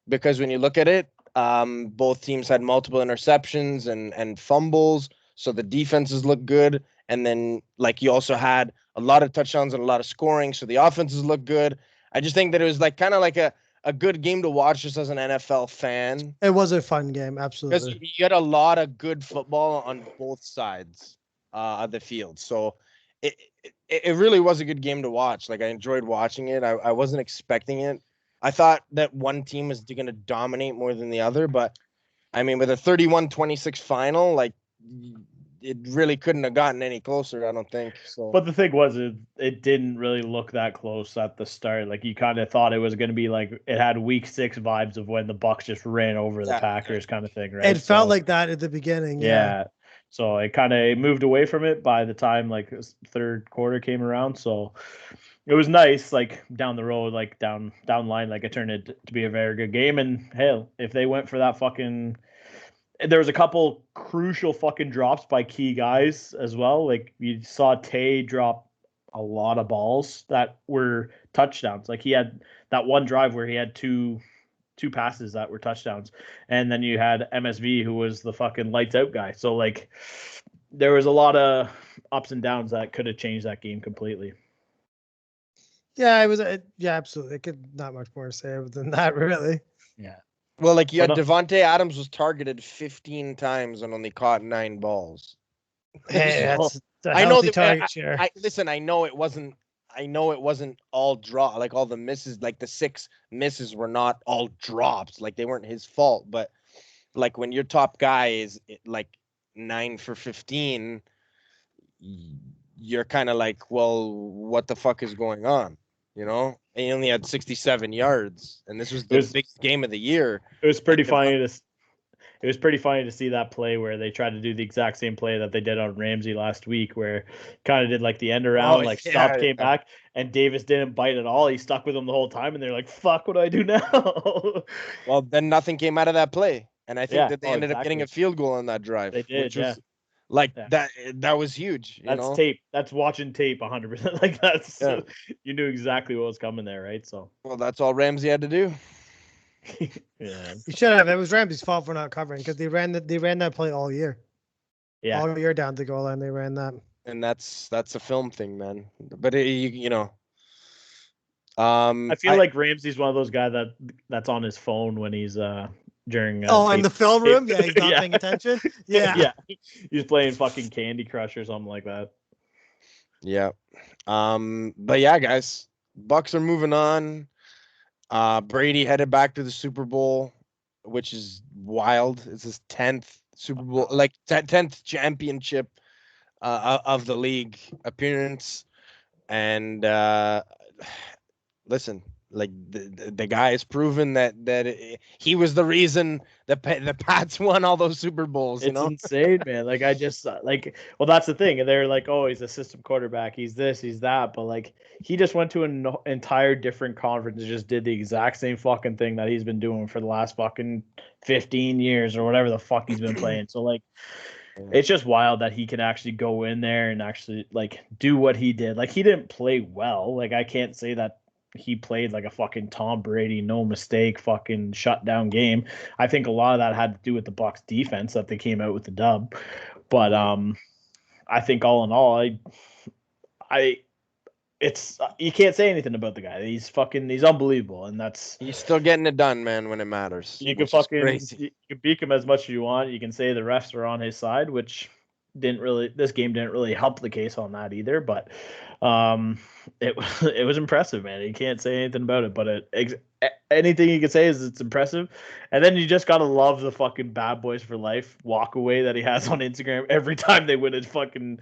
because when you look at it, both teams had multiple interceptions and fumbles, so the defenses look good. And then like you also had a lot of touchdowns and a lot of scoring, so the offenses look good. I just think that it was like kind of like a good game to watch just as an NFL fan, It was a fun game, because absolutely. you had a lot of good football on both sides of the field. So it really was a good game to watch. Like I enjoyed watching it. I wasn't expecting it. I thought that one team was going to dominate more than the other, but I mean, with a 31-26 final, like it really couldn't have gotten any closer, I don't think. So, But the thing was, it didn't really look that close at the start. Like you kind of thought it was going to be like it had Week 6 vibes of when the Bucs just ran over the Yeah. Packers, kind of thing, right? It felt So, like that at the beginning. yeah. So it kind of moved away from it by the time like third quarter came around. So it was nice, like down the road, like down line, like it turned it to be a very good game. And hell, if they went for that fucking, there was a couple crucial fucking drops by key guys as well. Like you saw Tay drop a lot of balls that were touchdowns. Like he had that one drive where he had two passes that were touchdowns, and then you had MSV who was the fucking lights out guy. So like there was a lot of ups and downs that could have changed that game completely. Yeah, it was. Yeah, absolutely. I could not much more to say than that, really. Yeah. well, like you had Well, no- Devontae Adams was targeted 15 times and only caught 9 balls. Hey, Well, that's a I know healthy that target share. listen, I know it wasn't all draw, like all the misses, like the 6 misses were not all drops, like they weren't his fault, but like when your top guy is like 9 for 15, you're kind of like, well, what the fuck is going on? You know, and he only had 67 yards, and this was the was- biggest game of the year. it was pretty And funny to it was pretty funny to see that play where they tried to do the exact same play that they did on Ramsey last week, where kind of did like the end around, like yeah, stopped, came back, and Davis didn't bite at all. He stuck with him the whole time, and they're like, "Fuck, what do I do now?" Well, then nothing came out of that play, and I think Yeah, that they ended up getting a field goal on that drive, They did, which yeah. was like Yeah. that was huge. You That's know, tape. That's watching tape 100%. Like that's Yeah. you knew exactly what was coming there, right? So well, that's all Ramsey had to do. yeah, You should have. It was Ramsey's fault for not covering because they ran that play all year. yeah. All year down the goal line, they ran that. And that's a film thing, man. But you know, I feel like Ramsey's one of those guys that's on his phone when he's during Oh, in the film room, yeah, he's not Yeah. paying attention. Yeah, yeah, he's playing fucking Candy Crush or something like that. yeah. But yeah, guys, Bucks are moving on. Brady headed back to the Super Bowl, which is wild. It's his 10th Super Bowl, like 10th championship of the league appearance. And listen, like the guy has proven that he was the reason the Pats won all those Super Bowls. You It's know, insane, man. Like I just like, well, that's the thing. They're like, oh, he's a system quarterback. He's this, he's that. But like, he just went to an entire different conference and just did the exact same fucking thing that he's been doing for the last fucking 15 years or whatever the fuck he's been playing. So like, it's just wild that he can actually go in there and actually like do what he did. Like he didn't play well. Like I can't say that he played like a fucking Tom Brady, no mistake, fucking shutdown game. I think a lot of that had to do with the Bucs defense that they came out with the dub. But I think all in all, it's you can't say anything about the guy. He's unbelievable, and that's he's still getting it done, man, when it matters. you can you can beat him as much as you want. You can say the refs are on his side, which this game didn't really help the case on that either. But it was impressive, man. You can't say anything about it. But anything you can say is it's impressive. And then you just gotta love the fucking Bad Boys for Life walk away that he has on Instagram every time they win a fucking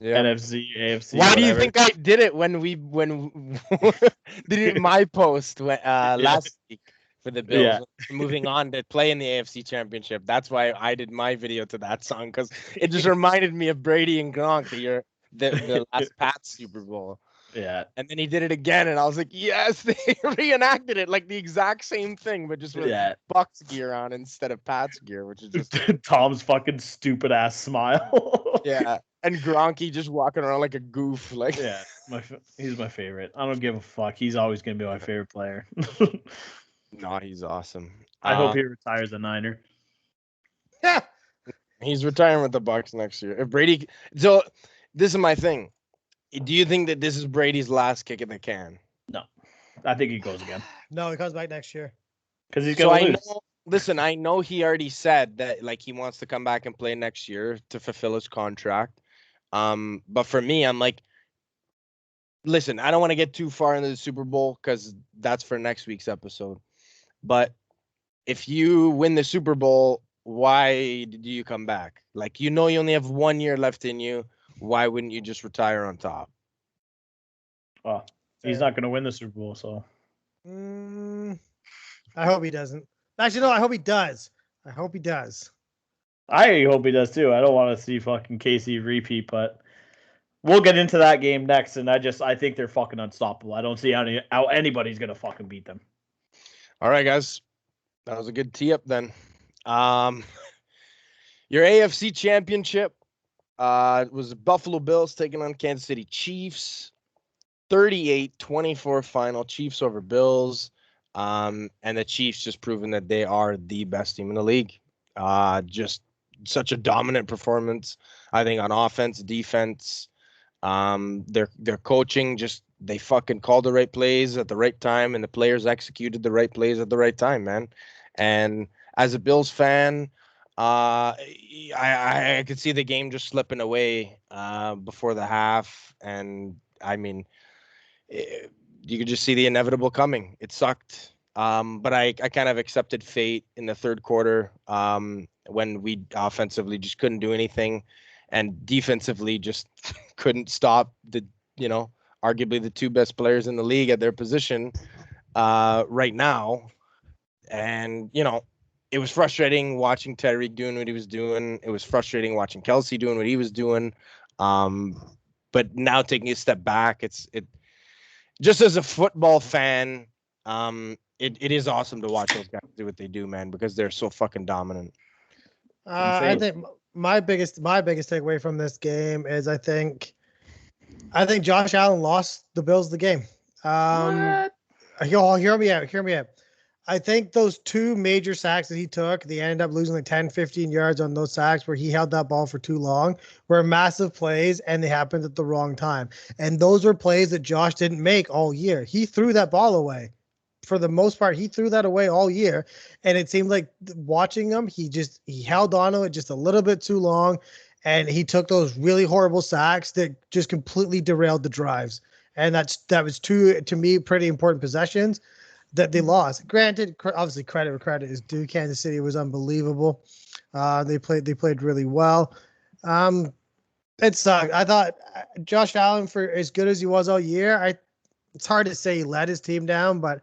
NFC, AFC. Why do you think I did it when did it in my post last week for the Bills, moving on to play in the AFC Championship? That's why I did my video to that song, because it just reminded me of Brady and Gronk, the last Pats Super Bowl. Yeah. And then he did it again, and I was like, yes, they reenacted it like the exact same thing, but just with Bucs gear on instead of Pat's gear, which is just Tom's fucking stupid ass smile. yeah. And Gronky just walking around like a goof, like yeah, he's my favorite. I don't give a fuck. He's always gonna be my favorite player. No, he's awesome. I hope he retires a Niner. Yeah. He's retiring with the Bucs next year. If Brady, so this is my thing. Do you think that this is Brady's last kick in the can? No, I think he goes again. No, he comes back next year. Because he's gonna lose. Listen, I know he already said that like he wants to come back and play next year to fulfill his contract. But for me, I'm like, listen, I don't want to get too far into the Super Bowl because that's for next week's episode. But if you win the Super Bowl, why do you come back? Like, you know, you only have 1 year left in you. Why wouldn't you just retire on top? Well, he's not going to win the Super Bowl, so. I hope he doesn't. Actually, no, I hope he does. I hope he does. I hope he does too. I don't want to see fucking Casey repeat, but we'll get into that game next. And I think they're fucking unstoppable. I don't see how anybody's going to fucking beat them. All right, guys. That was a good tee up then. Your AFC Championship was the Buffalo Bills taking on Kansas City Chiefs. 38-24 final. Chiefs over Bills. And the Chiefs just proving that they are the best team in the league. Just such a dominant performance, I think, on offense, defense. Their coaching, just they fucking called the right plays at the right time, and the players executed the right plays at the right time, man. And as a Bills fan, I could see the game just slipping away before the half, and I mean, you could just see the inevitable coming. It sucked, but I kind of accepted fate in the third quarter when we offensively just couldn't do anything, and defensively just couldn't stop the arguably the two best players in the league at their position right now. And, it was frustrating watching Tyreek doing what he was doing. It was frustrating watching Kelsey doing what he was doing. But now taking a step back, it just as a football fan, it is awesome to watch those guys do what they do, man, because they're so fucking dominant. I think my biggest takeaway from this game is I think Josh Allen lost the Bills the game. Hear me out. I think those two major sacks that he took, they ended up losing like 10, 15 yards on those sacks where he held that ball for too long, were massive plays, and they happened at the wrong time. And those were plays that Josh didn't make all year. He threw that ball away. For the most part, he threw that away all year. And it seemed like watching him, he held on to it just a little bit too long. And he took those really horrible sacks that just completely derailed the drives. And that was two, to me, pretty important possessions that they lost. Granted, obviously credit where credit is due. Kansas City was unbelievable. They played really well. It sucked. I thought Josh Allen, for as good as he was all year, it's hard to say he let his team down, but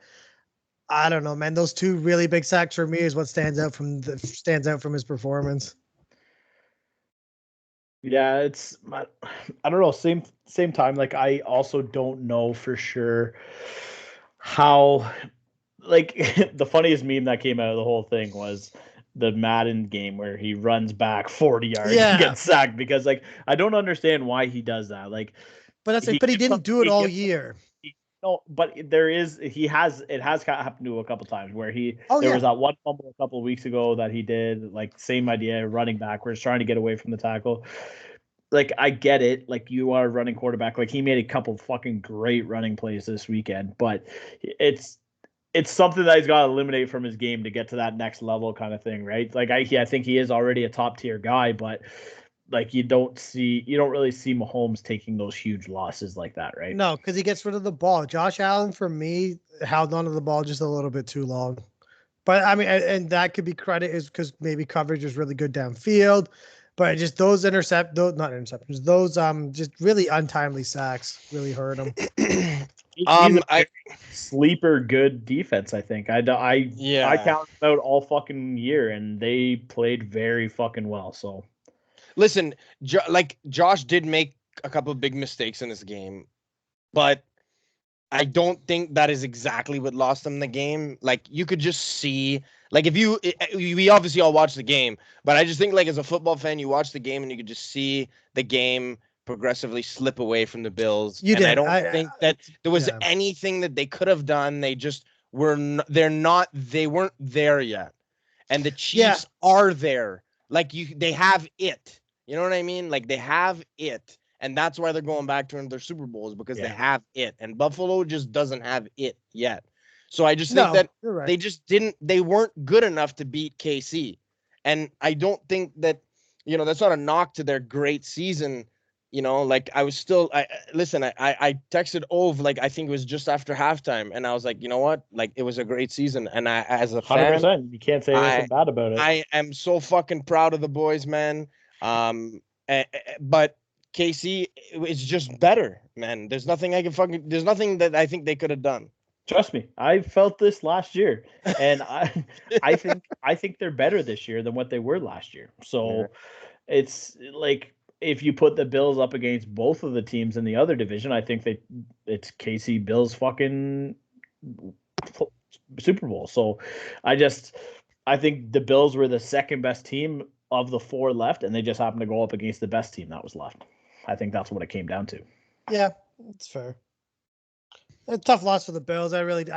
I don't know, man. Those two really big sacks for me is what stands out from his performance. Yeah, I don't know. Same time. Like, I also don't know for sure how. Like, the funniest meme that came out of the whole thing was the Madden game where he runs back 40 yards and gets sacked, because like I don't understand why he does that. Like, but he didn't do it all year. No, but it has happened to a couple times where there was that one fumble a couple of weeks ago that he did, like, same idea, running backwards, trying to get away from the tackle. Like, I get it. Like, you are a running quarterback. Like, he made a couple fucking great running plays this weekend, but it's something that he's got to eliminate from his game to get to that next level kind of thing, right? Like, I think he is already a top tier guy, but like, you don't really see Mahomes taking those huge losses like that, right? No, because he gets rid of the ball. Josh Allen, for me, held onto the ball just a little bit too long. But I mean, and that could be credit is because maybe coverage was really good downfield, but just those just really untimely sacks really hurt him. Sleeper good defense, I think. I counted them out all fucking year, and they played very fucking well. So, listen, Josh did make a couple of big mistakes in this game, but I don't think that is exactly what lost them the game. Like, you could just see, like, we obviously all watched the game, but I just think, like, as a football fan, you watch the game and you could just see the game progressively slip away from the Bills. You and did. I don't think that there was yeah. anything that they could have done. They just they weren't there yet. And the Chiefs are there. Like, they have it. You know what I mean? Like, they have it. And that's why they're going back to their Super Bowls, because they have it. And Buffalo just doesn't have it yet. So I just think that right. they weren't good enough to beat KC. And I don't think that, that's not a knock to their great season. Like, I texted Ove, like, I think it was just after halftime. And I was like, you know what? Like, it was a great season. And I, as a fan, 100%. You can't say anything bad about it. I am so fucking proud of the boys, man. But KC is just better, man. There's nothing that I think they could have done. Trust me, I felt this last year, and I think they're better this year than what they were last year. So it's like, if you put the Bills up against both of the teams in the other division, I think it's KC Bills fucking Super Bowl. So I think the Bills were the second best team of the four left, and they just happened to go up against the best team that was left. I think that's what it came down to. Yeah, it's fair. A tough loss for the Bills. I mean,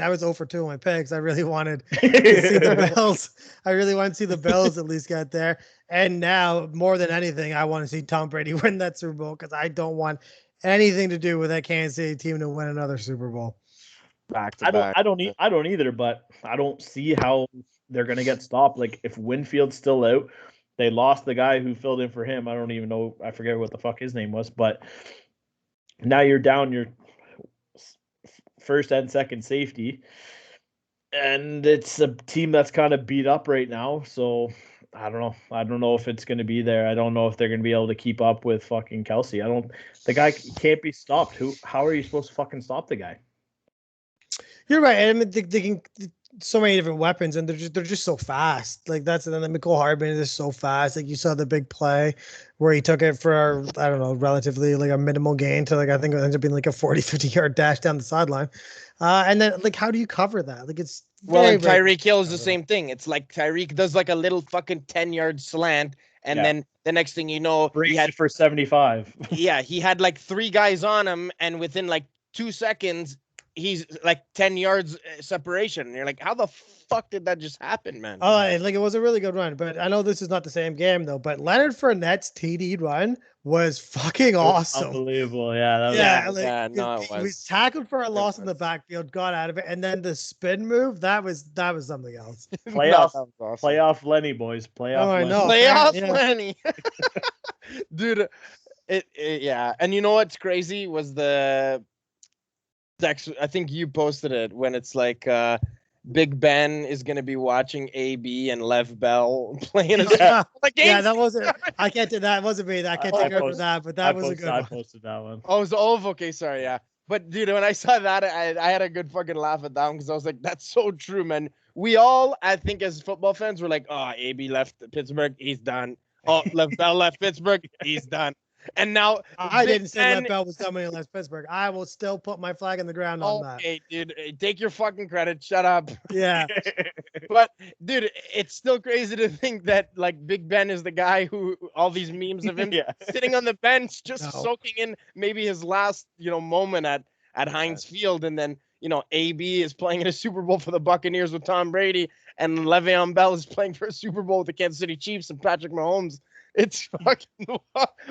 I was 0 for 2 on my picks. I really wanted to see the Bills. I really want to see the Bills at least get there. And now, more than anything, I want to see Tom Brady win that Super Bowl, because I don't want anything to do with that Kansas City team to win another Super Bowl. Back to back. I don't either, but I don't see how they're going to get stopped. Like, if Winfield's still out, they lost the guy who filled in for him. I don't even know. I forget what the fuck his name was, but now you're down your first and second safety, and it's a team that's kind of beat up right now. So I don't know. I don't know if it's going to be there. I don't know if they're going to be able to keep up with fucking Kelsey. The guy can't be stopped. How are you supposed to fucking stop the guy? You're right. I mean, they can so many different weapons, and they're just so fast. Like, that's, and then Mecole Hardman is so fast. Like, you saw the big play where he took it for, I don't know, relatively like a minimal gain to, like, I think it ended up being like a 50 yard dash down the sideline. And then, like, how do you cover that? Like, it's and Tyreek Hill is the same thing. It's like Tyreek does like a little fucking 10-yard slant, and then the next thing you know, he had for 75. Yeah, he had like 3 guys on him, and within like 2 seconds, he's like 10 yards separation. And you're like, how the fuck did that just happen, man? Oh, like, it was a really good run, but I know this is not the same game though. But Leonard Fournette's TD run was fucking awesome. Unbelievable. Yeah. He was tackled for a loss in the backfield, got out of it, and then the spin move, that was something else. Playoff Lenny, boys. Playoff Lenny. Dude, yeah. And you know what's crazy was I think you posted it, when it's like Big Ben is going to be watching AB and Lev Bell playing a game. Yeah, that wasn't. I can't do that. It wasn't me. I can't take credit for that, but that was a good one. I posted that one. Oh, it was okay. Sorry, yeah. But dude, when I saw that, I had a good fucking laugh at that one, because I was like, that's so true, man. We all, I think, as football fans, were like, oh, AB left Pittsburgh, he's done. Oh, Lev Bell left Pittsburgh, he's done. And now I didn't say Lev Bell was done when he left Pittsburgh. I will still put my flag in the ground on that. Okay, dude, take your fucking credit. Shut up. Yeah. But dude, it's still crazy to think that like Big Ben is the guy who all these memes of him sitting on the bench, just soaking in maybe his last, moment at Heinz Field, and then AB is playing in a Super Bowl for the Buccaneers with Tom Brady, and Le'Veon Bell is playing for a Super Bowl with the Kansas City Chiefs and Patrick Mahomes. It's fucking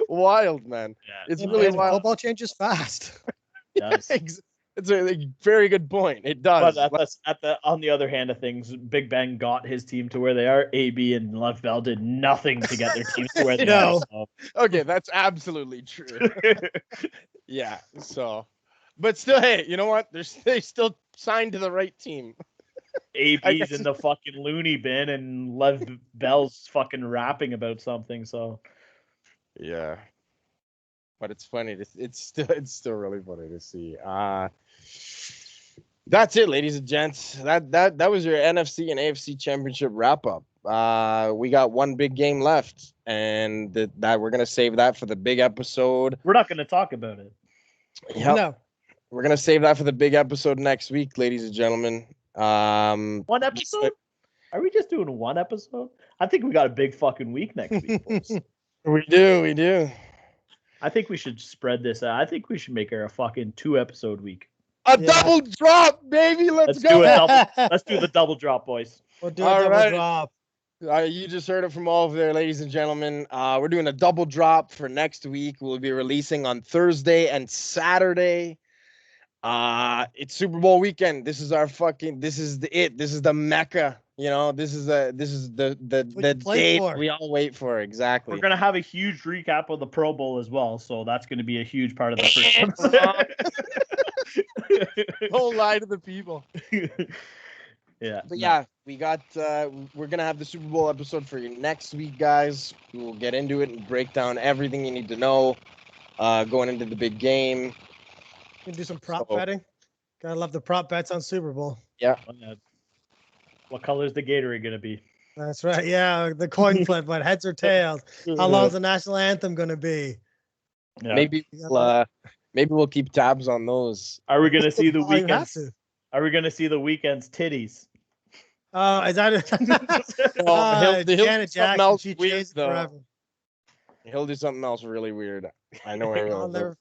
wild, man. Yeah, it's really wild. Football changes fast. It's a very good point. It does. But on the other hand of things, Big Ben got his team to where they are. AB and Lev Bell did nothing to get their teams to where they are. So. Okay, that's absolutely true. Yeah. So, but still, hey, you know what? They still signed to the right team. AB's in the fucking loony bin, and Lev Bell's fucking rapping about something. So, yeah, but it's funny. It's still really funny to see. That's it, ladies and gents. That was your NFC and AFC championship wrap up. We got one big game left, and that we're gonna save that for the big episode. We're not gonna talk about it. Yep. No. We're gonna save that for the big episode next week, ladies and gentlemen. One episode? Are we just doing one episode? I think we got a big fucking week next week, boys. We do. I think we should spread this out. I think we should make her a fucking 2-episode week. Double drop, baby. Let's go. Do a double. Let's do the double drop, boys. We'll do a double drop. You just heard it from all of there, ladies and gentlemen. We're doing a double drop for next week. We'll be releasing on Thursday and Saturday. It's Super Bowl weekend. This is the Mecca. You know, this is the date we all wait for. Exactly. We're gonna have a huge recap of the Pro Bowl as well, so that's gonna be a huge part of the first episode. Don't lie to the people. Yeah. But yeah, we got we're gonna have the Super Bowl episode for you next week, guys. We will get into it and break down everything you need to know going into the big game. You can do some prop betting. Gotta love the prop bets on Super Bowl. Yeah. What color is the Gatorade gonna be? That's right. Yeah, the coin flip, but heads or tails. How long is the national anthem gonna be? Yeah. Maybe we'll keep tabs on those. Are we gonna see the weekends? Are we gonna see the weekend's titties? Is that Janet Jackson? She changed forever. He'll do something else really weird. I know where I'll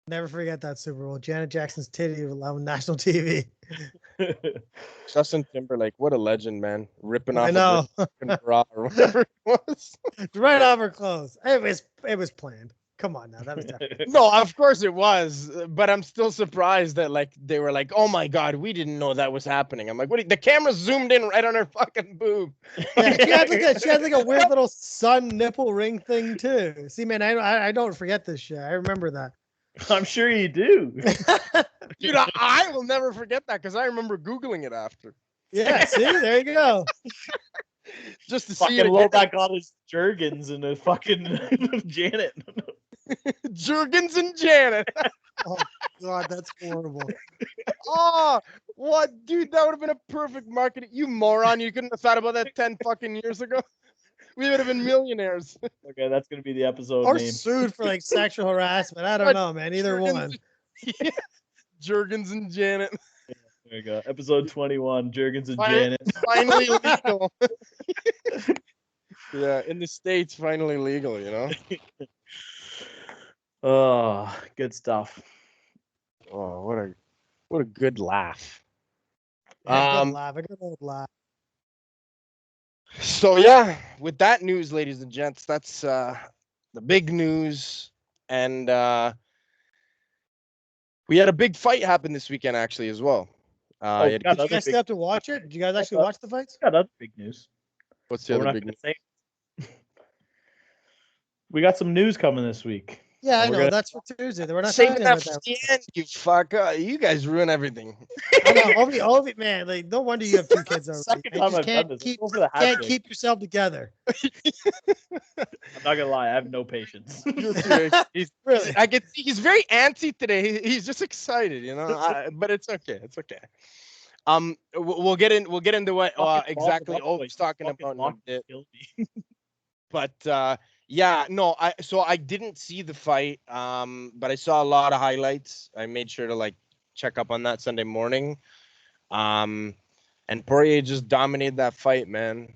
never forget that Super Bowl. Janet Jackson's titty on national TV. Justin Timberlake, what a legend, man! Ripping off. I know. Bra or whatever it was. Right off her clothes. It was planned. Come on now, that was definitely. No, of course it was, but I'm still surprised that like they were like, "Oh my god, we didn't know that was happening." I'm like, "What?" The camera zoomed in right on her fucking boob. Yeah, she had like a weird little sun nipple ring thing too. See, man, I don't forget this shit. I remember that. I'm sure you do. Dude, I will never forget that because I remember Googling it after. Yeah, see, there you go. Just to fucking see it. Low back on his Jergens and a fucking Janet. Jergens and Janet. Oh god, that's horrible. Oh, what, dude? That would have been a perfect marketing. You moron! You couldn't have thought about that 10 fucking years ago. We would have been millionaires. Okay, that's gonna be the episode or name. Sued for like sexual harassment. I don't know, man. Either one. Yeah. Jergens and Janet. There you go. Episode 21. Jergens and Janet. Finally legal. Yeah, in the States, finally legal. You know. Oh, good stuff. Oh, what a good laugh. Yeah, good laugh. A good old laugh. So yeah, with that news, ladies and gents, that's the big news, and we had a big fight happen this weekend actually as well. Did you guys still have to watch it? Did you guys actually watch the fights? Yeah, that's big news. What's the other big news? We got some news coming this week. Yeah, I know. That's for Tuesday. We're not saying talking that about for the end, you fucker. You guys ruin everything. I know, Obi, man. Like, no wonder you have 2 kids already. Second time I've done this. Can't keep yourself together. I'm not gonna lie, I have no patience. He's really. I can see he's very antsy today. He's just excited, you know. But it's okay. It's okay. We'll get into what exactly Obi's talking about in a bit. But yeah, no, I didn't see the fight, but I saw a lot of highlights. I made sure to like check up on that Sunday morning. And Poirier just dominated that fight, man,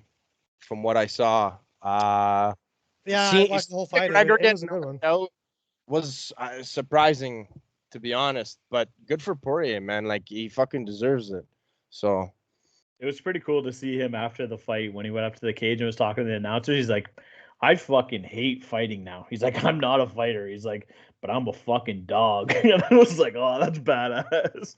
from what I saw. Yeah, I watched the whole fight. It was a good one. Out was surprising, to be honest, but good for Poirier, man. Like, he fucking deserves it. So it was pretty cool to see him after the fight when he went up to the cage and was talking to the announcer. He's like, I fucking hate fighting now. He's like, I'm not a fighter. He's like, but I'm a fucking dog. And I was like, oh, that's badass.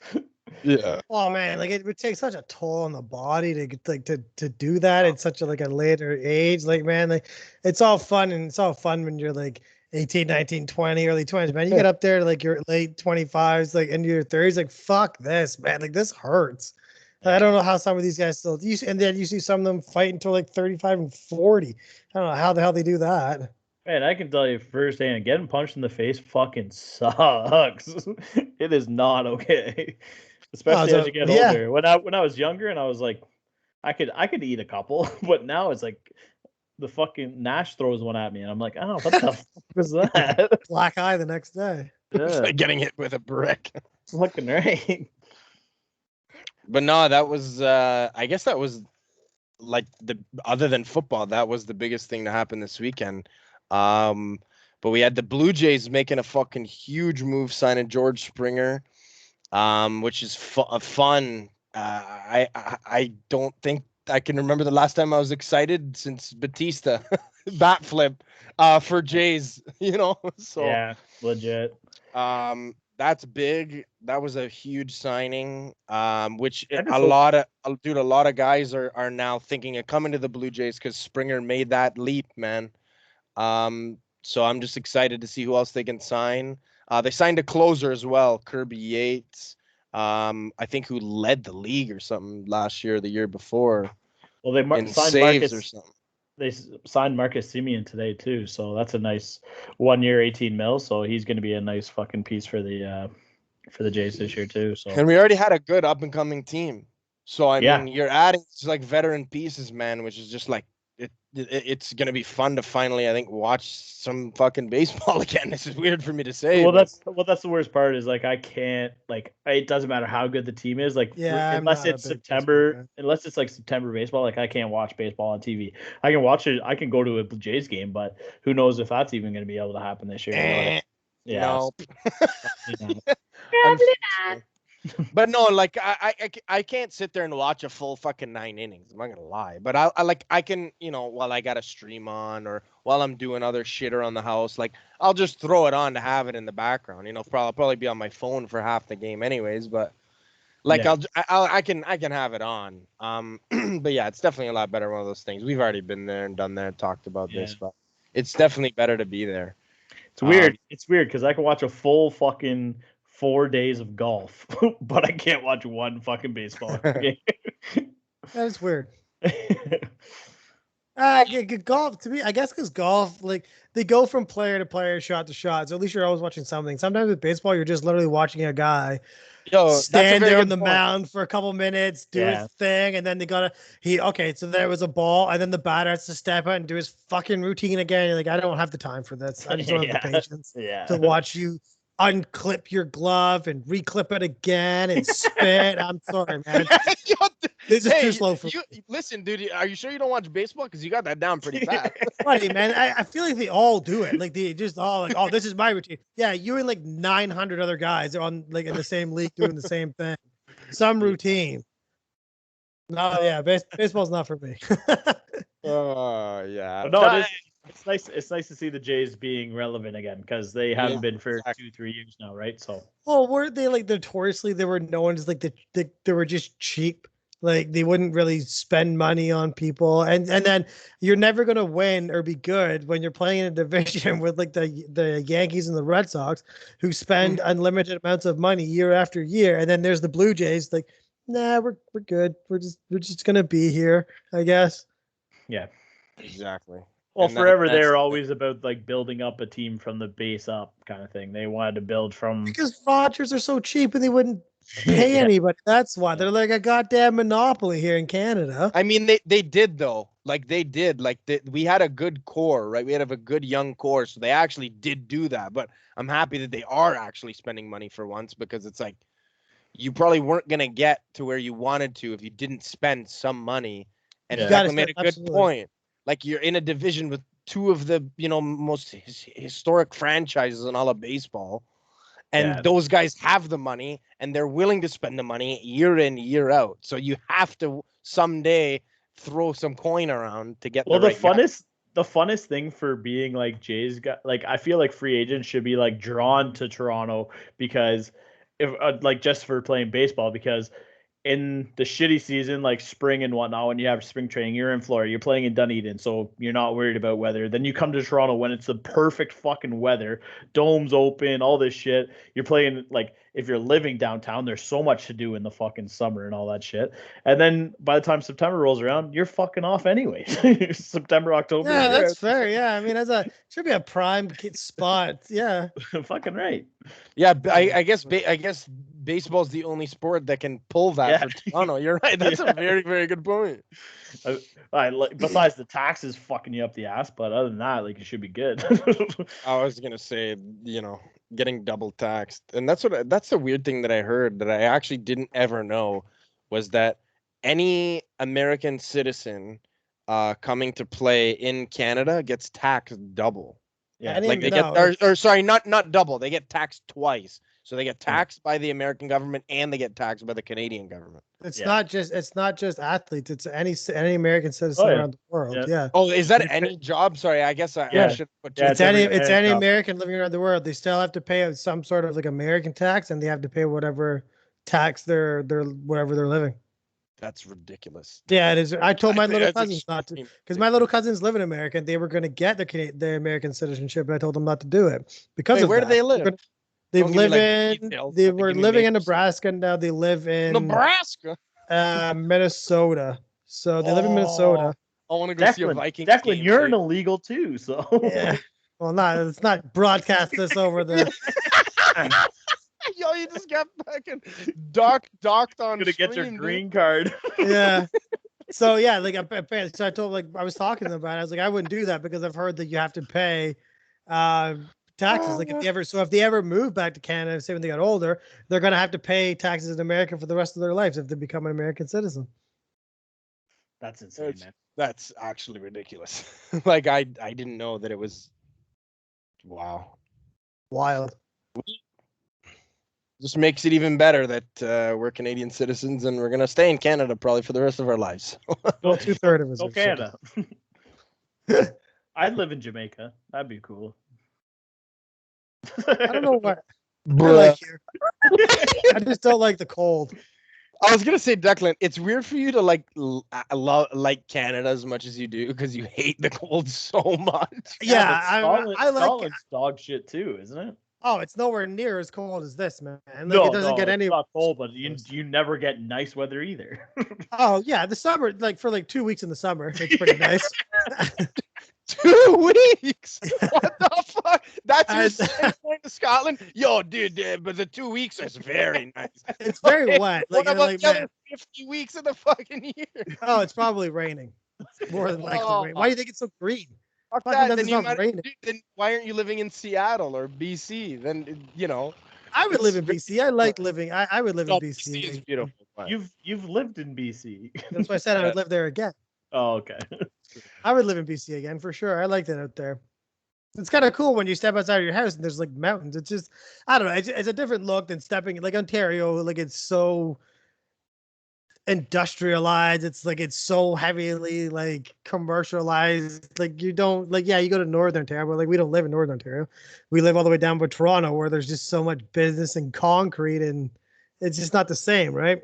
Yeah. Oh man, like it would take such a toll on the body to get like to do that at such a like a later age. Like, man, like it's all fun and it's all fun when you're like 18, 19, 20, early 20s, man. You get up there to like your late 25s, like into your 30s, like fuck this, man. Like this hurts. I don't know how some of these guys still and then you see some of them fight until like 35 and 40. I don't know how the hell they do that. Man, I can tell you firsthand, getting punched in the face fucking sucks. It is not okay. Especially as you get older. When I was younger and I was like, I could eat a couple, but now it's like the fucking Nash throws one at me and I'm like, oh, what the fuck was that? Black eye the next day. It's Yeah. like getting hit with a brick. Fucking right. But no, that was I guess that was like the other than football, that was the biggest thing to happen this weekend. But we had the Blue Jays making a fucking huge move signing George Springer, which is fun. I don't think I can remember the last time I was excited since Batista bat flip for Jays, So Yeah, legit. that's big. That was a huge signing. Which I just a hope lot of dude, a lot of guys are now thinking of coming to the Blue Jays because Springer made that leap, man. So I'm just excited to see who else they can sign. They signed a closer as well, Kirby Yates. I think who led the league or something last year, or the year before, well they in signed saves or Marcus. something. They signed Marcus Simeon today too, so that's a nice 1 year, 18 mil. So he's going to be a nice fucking piece for the Jays this year too. So And we already had a good up and coming team. So I yeah, mean, you're adding like veteran pieces, man, which is just like it's gonna be fun to finally, I think, watch some fucking baseball again. This is weird for me to say. well But that's the worst part is like I can't like it doesn't matter how good the team is like Yeah, I'm unless not a it's big baseball guy. Unless it's like September baseball, like I can't watch baseball on TV. I can watch it. I can go to a Blue Jays game, but who knows if that's even going to be able to happen this year? You know what Yeah, no, probably not. unfortunately. But no, like I can't sit there and watch a full fucking 9 innings. I'm not gonna lie, but I can, while I got a stream on or while I'm doing other shit around the house, like I'll just throw it on to have it in the background. Probably be on my phone for half the game anyways. But like Yeah. I can have it on. But yeah, it's definitely a lot better. One of those things we've already been there and done that, talked about Yeah. this, but it's definitely better to be there. It's weird. It's weird because I can watch a full fucking 4 days of golf, but I can't watch one fucking baseball game. That is weird. Golf to me, I guess, because golf, like they go from player to player, shot to shot. So at least you're always watching something. Sometimes with baseball, you're just literally watching a guy That's a stand very there on good the point. mound for a couple minutes, do Yeah. his thing, and then so there was a ball, and then the batter has to step out and do his fucking routine again. You're like, I don't have the time for this. I just don't have the patience to watch you unclip your glove and reclip it again and spit. I'm sorry, man. This is too slow for me. Listen, dude, are you sure you don't watch baseball? Because you got that down pretty fast. Funny, man. I feel like they all do it. Like they just all like, oh, this is my routine. Yeah, you and like 900 other guys are on like in the same league doing the same thing. Some routine. No, yeah, baseball's not for me. Oh yeah. But no, it's nice. It's nice to see the Jays being relevant again because they haven't been for exactly. 2-3 years now, right? So. Well, weren't they like notoriously they were known as like they were just cheap. Like they wouldn't really spend money on people, and then you're never gonna win or be good when you're playing in a division with like the Yankees and the Red Sox, who spend unlimited amounts of money year after year, and then there's the Blue Jays. Like, nah, we're good. We're just gonna be here, I guess. Yeah. Exactly. Well, And forever they're always about like building up a team from the base up kind of thing. They wanted to build from Because Rodgers are so cheap and they wouldn't pay anybody. That's why they're like a goddamn monopoly here in Canada. I mean, they did though. Like they did. Like we had a good core, right? We had a good young core, so they actually did do that. But I'm happy that they are actually spending money for once, because it's like you probably weren't gonna get to where you wanted to if you didn't spend some money. And Declan made a good point. Like you're in a division with two of the most historic franchises in all of baseball. And those guys have the money and they're willing to spend the money year in, year out. So you have to someday throw some coin around to get the funnest thing for being like Jays got, like I feel like free agents should be like drawn to Toronto because if like just for playing baseball, because in the shitty season, like spring and whatnot, when you have spring training, you're in Florida, you're playing in Dunedin, so you're not worried about weather. Then you come to Toronto when it's the perfect fucking weather, domes open, all this shit. You're playing, like, if you're living downtown, there's so much to do in the fucking summer and all that shit. And then by the time September rolls around, you're fucking off anyway. September, October. Yeah, that's fair. Yeah, I mean, should be a prime spot. Yeah, fucking right. Yeah, I guess baseball's the only sport that can pull that for Toronto. You're right. That's a very, very good point. Besides the taxes fucking you up the ass, but other than that, like, it should be good. I was gonna say, getting double taxed. And that's the weird thing that I heard that I actually didn't ever know was that any American citizen coming to play in Canada gets taxed double. Yeah. Like they No, get or sorry, not double. They get taxed twice. So they get taxed by the American government and they get taxed by the Canadian government. it's Yeah. not just athletes. It's any American citizen yeah. around the world. Yeah. Yeah. Oh, is that any job? Sorry, I guess I Yeah. should put Yeah, It's any job. American living around the world. They still have to pay some sort of like American tax, and they have to pay whatever tax they're wherever they're living. That's ridiculous. Yeah, it is. I told my think little that's cousins not to, extreme. because my little cousins live in America. And they were going to get their American citizenship, but I told them not to do it because Wait, of where do that. they live? They Don't give me, live like, in. details, They like, were give me living in names. Nebraska, and now they live in Nebraska. Minnesota. So they live in Minnesota. I want to go see a Declan, Vikings Declan, game. you're Jake. an illegal too, so Yeah. Well, let's not broadcast this over the. Yo, you just got fucking docked on gonna get your stream, dude. green card. Yeah. So yeah, like so I told I was talking to them about it. I was like, I wouldn't do that because I've heard that you have to pay taxes. Like if they ever move back to Canada, say when they got older, they're gonna have to pay taxes in America for the rest of their lives if they become an American citizen. That's insane, man. That's actually ridiculous. Like I didn't know that it was. Wow. Wild. Just makes it even better that we're Canadian citizens and we're gonna stay in Canada probably for the rest of our lives. Well, 2/3 of us. Go are Canada. I'd live in Jamaica. That'd be cool. I don't know what. I Bruh. like here. I just don't like the cold. I was gonna say, Declan, it's weird for you to like like Canada as much as you do because you hate the cold so much. Yeah, but I like. Scotland's dog shit too, isn't it? Oh, it's nowhere near as cold as this, man. Like, No, it doesn't get any. It's not cold, but you never get nice weather either. Oh yeah, the summer, like for like 2 weeks in the summer, it's pretty nice. 2 weeks? What the fuck? That's your And- second point to Scotland? Yo, dude, but the 2 weeks is very nice. It's very wet. Like, What about like the other man, 50 weeks of the fucking year? oh, it's probably raining. More than likely. Oh. Why do you think it's so green? Fuck Fucking that. doesn't Then, stop raining. then why aren't you living in Seattle or BC? Then, you know. I would live in BC. I like living. I would live in Oh, BC is BC. beautiful. but- You've lived in BC. That's why I said I would live there again. Oh, okay. I would live in BC again for sure. I liked it out there. It's kind of cool when you step outside of your house and there's like mountains. It's just, I don't know. It's a different look than stepping like Ontario. Like it's so industrialized. It's like it's so heavily like commercialized. Like you don't like you go to Northern Ontario, but like we don't live in Northern Ontario. We live all the way down by Toronto where there's just so much business and concrete and it's just not the same, right?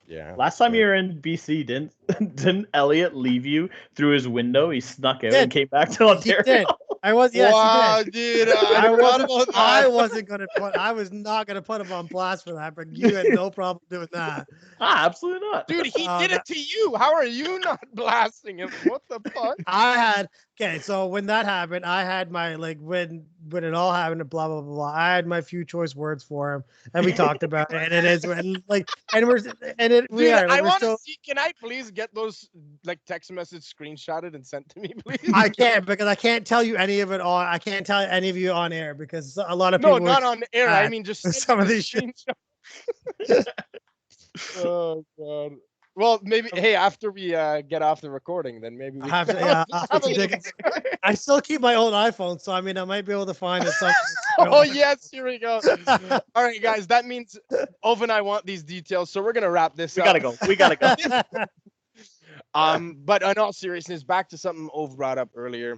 Yeah. Last time you were in BC, didn't Elliot leave you through his window? He snuck out did. and came back to Ontario. He did. I was yes, wow, he did. dude. I forgot about that. I was not gonna put him on blast for that, but you had no problem doing that. Absolutely not. Dude, he did it to you. How are you not blasting him? What the fuck? So when that happened, I had my like when it all happened and blah blah blah blah. I had my few choice words for him, and we talked about it. And it is when like and we're and it we Dude, are. I We're want still, to see. Can I please get those like text message screenshotted and sent to me, please? I can't because I can't tell you any of it on. I can't tell any of you on air because a lot of people. No, not on air. I mad mean, just with send some me of the these shit. screenshot. Oh god. Well, maybe. Hey, after we get off the recording, then maybe we I have to, can yeah, I'll have have to a dig look. it. I still keep my old iPhone, so I mean I might be able to find it somewhere. Oh yes, here we go. All right, guys. That means Ov and I want these details, so we're gonna wrap this We up. gotta go. We gotta go. But in all seriousness, back to something Ov brought up earlier.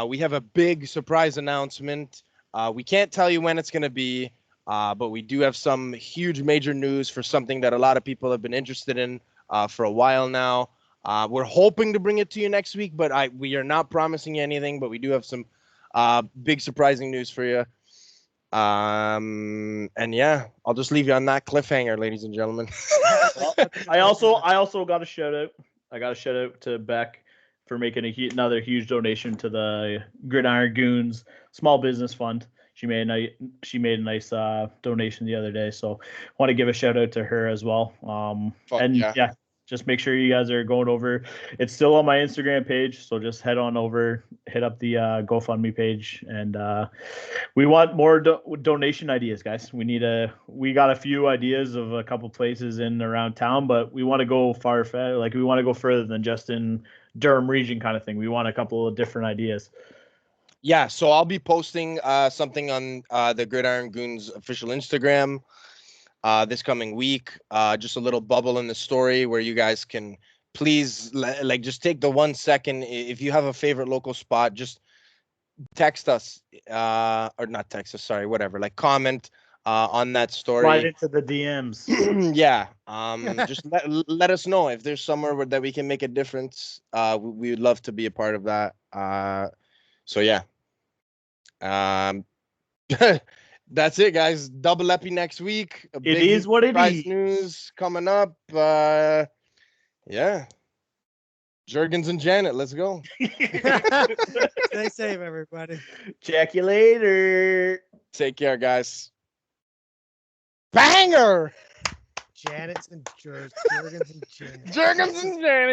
We have a big surprise announcement. We can't tell you when it's gonna be, but we do have some huge major news for something that a lot of people have been interested in for a while now. We're hoping to bring it to you next week, but we are not promising you anything. But we do have some big surprising news for you. And yeah, I'll just leave you on that cliffhanger, ladies and gentlemen. Well, I also got a shout out. I got a shout out to Beck for making another huge donation to the Gridiron Goons Small Business Fund. She made a nice donation the other day, so want to give a shout out to her as well. Fuck And yeah. just make sure you guys are going over. It's still on my Instagram page, so just head on over, hit up the GoFundMe page, and we want more donation ideas, guys. We got a few ideas of a couple places in around town, but we want to go like we want to go further than just in Durham region kind of thing. We want a couple of different ideas. Yeah, so I'll be posting something on the Gridiron Goons official Instagram this coming week. Just a little bubble in the story where you guys can please just take the 1 second. If you have a favorite local spot, just text us or not text us, sorry, whatever. Like comment on that story. Slide into the DMs. Yeah. Just let us know if there's somewhere that we can make a difference. We would love to be a part of that. So yeah. That's it, guys. Double epi next week. It is what it is. News coming up. Yeah. Jurgens and Janet, let's go. Stay safe, everybody. Check you later. Take care, guys. Banger! Janet's and Jurgens and Janet. Jurgens and Janet.